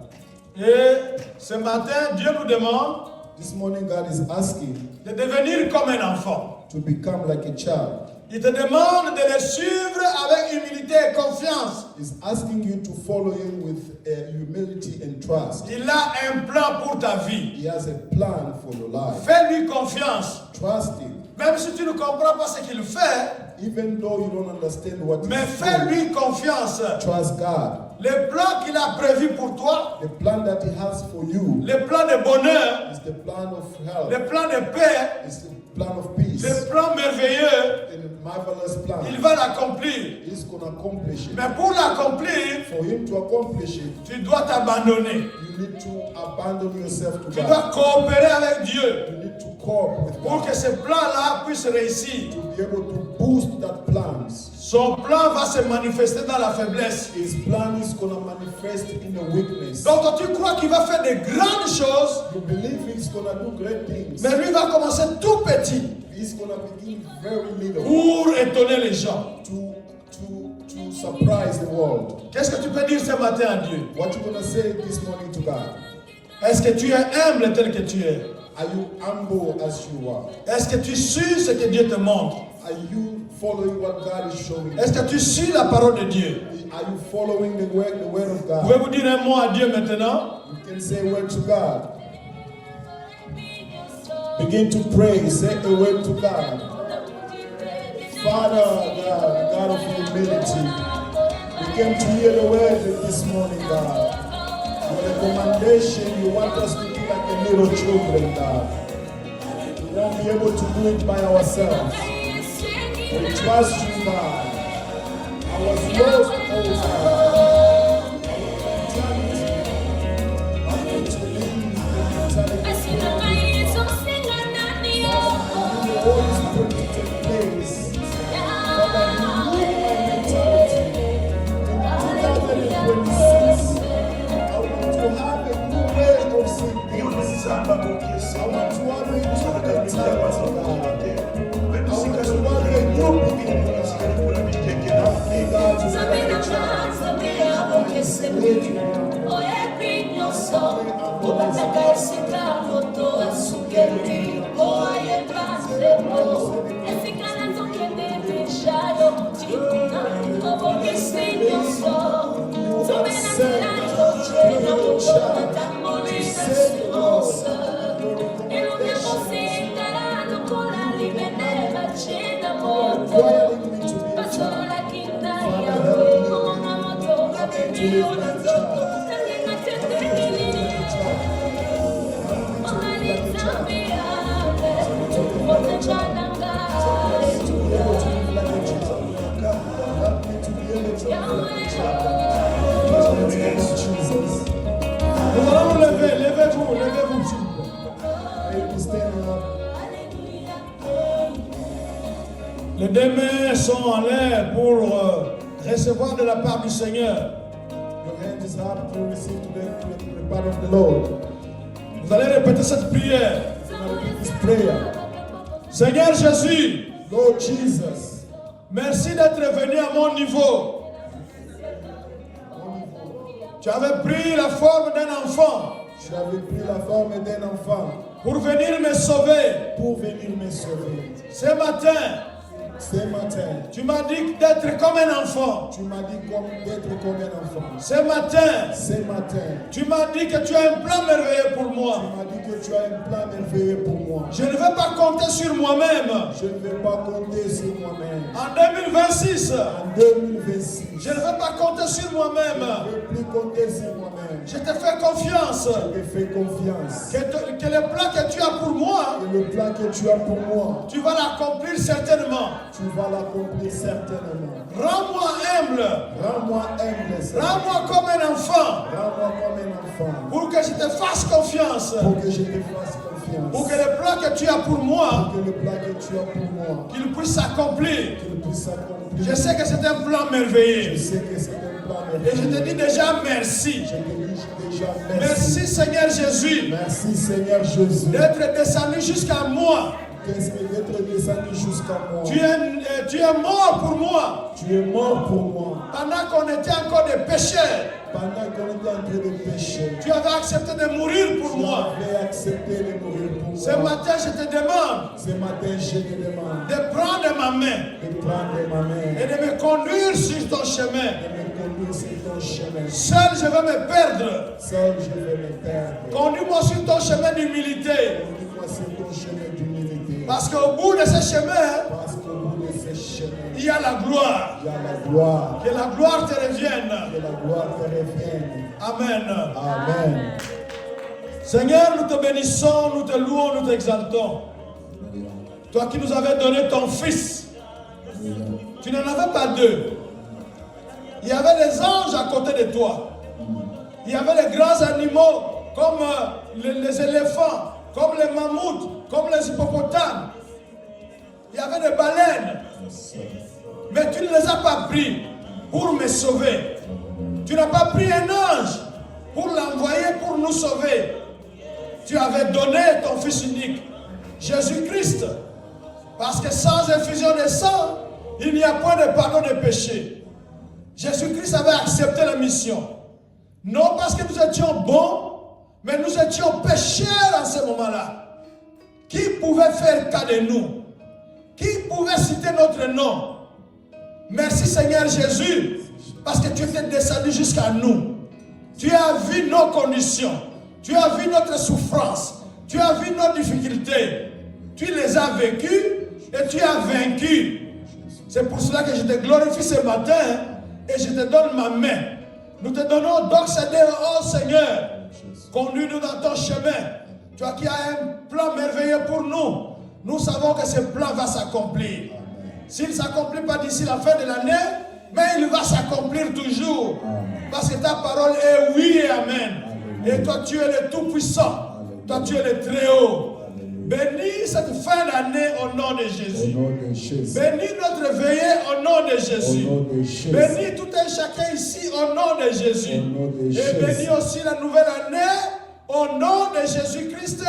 Et ce matin, Dieu nous demande This morning, God is asking de devenir comme un enfant. to become like a child. Il te demande de le suivre avec humilité et confiance. He's asking you to follow him with humility and trust. Il a un plan pour ta vie. He has a plan for your life. Fais-lui confiance. Trust him. Même si tu ne comprends pas ce qu'il fait, Even though you don't understand what mais he's fais-lui doing, confiance. trust God. Le plan qu'il a prévu pour toi, The plan that he has for you le plan de bonheur, is the plan of health. le plan de paix, It's the plan of peace. le plan merveilleux, A marvelous plan. il va l'accomplir. He's going to accomplish it. Mais pour l'accomplir, For him to accomplish it, tu dois t'abandonner. you need to abandon yourself to Tu God. dois coopérer avec Dieu You need to cope with pour God que ce plan-là puisse réussir. to be able to boost that plans. Son plan va se manifester dans la faiblesse. His plan is going to manifest in the weakness. Donc tu crois qu'il va faire de grandes choses, You believe he's going to do great things. mais lui va commencer tout petit He's going to begin very little pour étonner les gens. to surprise the world. Qu'est-ce que tu peux dire ce matin à Dieu? What you going to say this morning to God? Est-ce que tu es humble tel que tu es? Are you humble as you are? Est-ce que tu suis ce que Dieu te montre? Are you following what God is showing Est-ce you? que tu suis la parole de Dieu? Are you following the word of God? Pouvez-vous dire un mot à Dieu maintenant? You can say a word to God. Begin to pray. Say a word to God. Father, God, God of humility, we came to hear the word this morning, God. With a commendation, you want us to be like a little children, God. We won't be able to do it by ourselves. We trust you, God. I was lost, oh God. I need to leave the mentality of the Holy Spirit to take place. But I renew my mentality. In 2026, I want to have a new way of seeing things. I want to have a new mentality, God. I want to have a new beginning. God, to be like a child. Requiring me to be a child. Father, help me to live like a child. Nous allons nous lever, levez-vous, levez-vous, s'il vous plaît. Les deux mains sont en l'air pour recevoir de la part du Seigneur. Your hand is up to receive the part of the Lord. Vous allez répéter cette prière. This prayer. Seigneur Jésus, Lord Jesus, merci d'être venu à mon niveau. Tu avais pris la forme d'un enfant. Tu avais pris la forme d'un enfant. Pour venir me sauver. Pour venir me sauver. Ce matin. Ce matin, tu m'as dit d'être comme un enfant. Tu m'as dit d'être comme un enfant. Ce matin, tu m'as dit que tu as un plan merveilleux pour moi. Tu m'as dit que tu as un plan merveilleux pour moi. Je ne vais pas compter sur moi-même. Je ne vais pas compter sur moi-même. En 2026, je ne vais pas compter sur moi-même. Je ne vais plus compter sur moi-même. Je te fais confiance. Je te fais confiance. Que le plan que tu as pour moi, que le plan que tu as pour moi, tu vas l'accomplir certainement. Tu vas l'accomplir certainement. Rends-moi humble. Rends-moi humble. Rends-moi comme un enfant. Rends-moi comme un enfant. Pour que je te fasse confiance. Pour que je te fasse confiance. Pour que le plan que tu as pour moi, pour que le plan que tu as pour moi, qu'il puisse s'accomplir. Qu'il puisse s'accomplir. Je sais que c'est un plan merveilleux. Je sais que c'est un plan merveilleux. Et je te dis déjà merci. Je te dis déjà merci. Merci Seigneur Jésus. Merci Seigneur Jésus. D'être descendu jusqu'à moi. D'être descendu jusqu'à moi. Tu es mort pour moi. Tu es mort pour moi. Pendant qu'on était encore des pécheurs. Pendant qu'on était en train de pécher. Tu avais accepté de mourir pour moi. Tu avais accepté de mourir pour moi. Ce matin, je te demande. Ce matin, je te demande. De prendre ma main. De prendre ma main. Et de me conduire sur ton chemin. De me conduire sur ton chemin. Seul, je vais me perdre. Seul, je vais me perdre. Conduis-moi sur ton chemin d'humilité. Conduis-moi sur ton chemin d'humilité. Parce qu'au bout de ce chemin, il y a la gloire. Il y a la gloire. Que la gloire te revienne. Que la gloire te revienne. Amen. Amen. Seigneur, nous te bénissons, nous te louons, nous t'exaltons. Toi qui nous avais donné ton Fils, tu n'en avais pas deux. Il y avait les anges à côté de toi. Il y avait les grands animaux comme les éléphants, comme les mammouths, comme les hippopotames. Il y avait des baleines. Mais tu ne les as pas pris pour me sauver. Tu n'as pas pris un ange pour l'envoyer pour nous sauver. Tu avais donné ton Fils unique, Jésus-Christ. Parce que sans effusion de sang, il n'y a point de pardon de péché. Jésus-Christ avait accepté la mission. Non parce que nous étions bons, mais nous étions pécheurs en ce moment-là. Qui pouvait faire cas de nous? Qui pouvait citer notre nom? Merci Seigneur Jésus, parce que tu étais descendu jusqu'à nous. Tu as vu nos conditions. Tu as vu notre souffrance. Tu as vu nos difficultés. Tu les as vécues et tu as vaincu. C'est pour cela que je te glorifie ce matin et je te donne ma main. Nous te donnons donc cette oh Seigneur, conduis-nous dans ton chemin. Toi qui as un plan merveilleux pour nous, nous savons que ce plan va s'accomplir. S'il ne s'accomplit pas d'ici la fin de l'année, mais il va s'accomplir toujours. Parce que ta parole est oui et amen. Et toi tu es le tout-puissant. Toi tu es le Très-Haut. Bénis cette fin d'année au nom de Jésus. Bénis notre veillée au nom de Jésus. Bénis tout un chacun ici au nom de Jésus. Et bénis aussi la nouvelle année au nom de Jésus-Christ.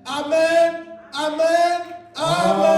Amen. Amen. Amen.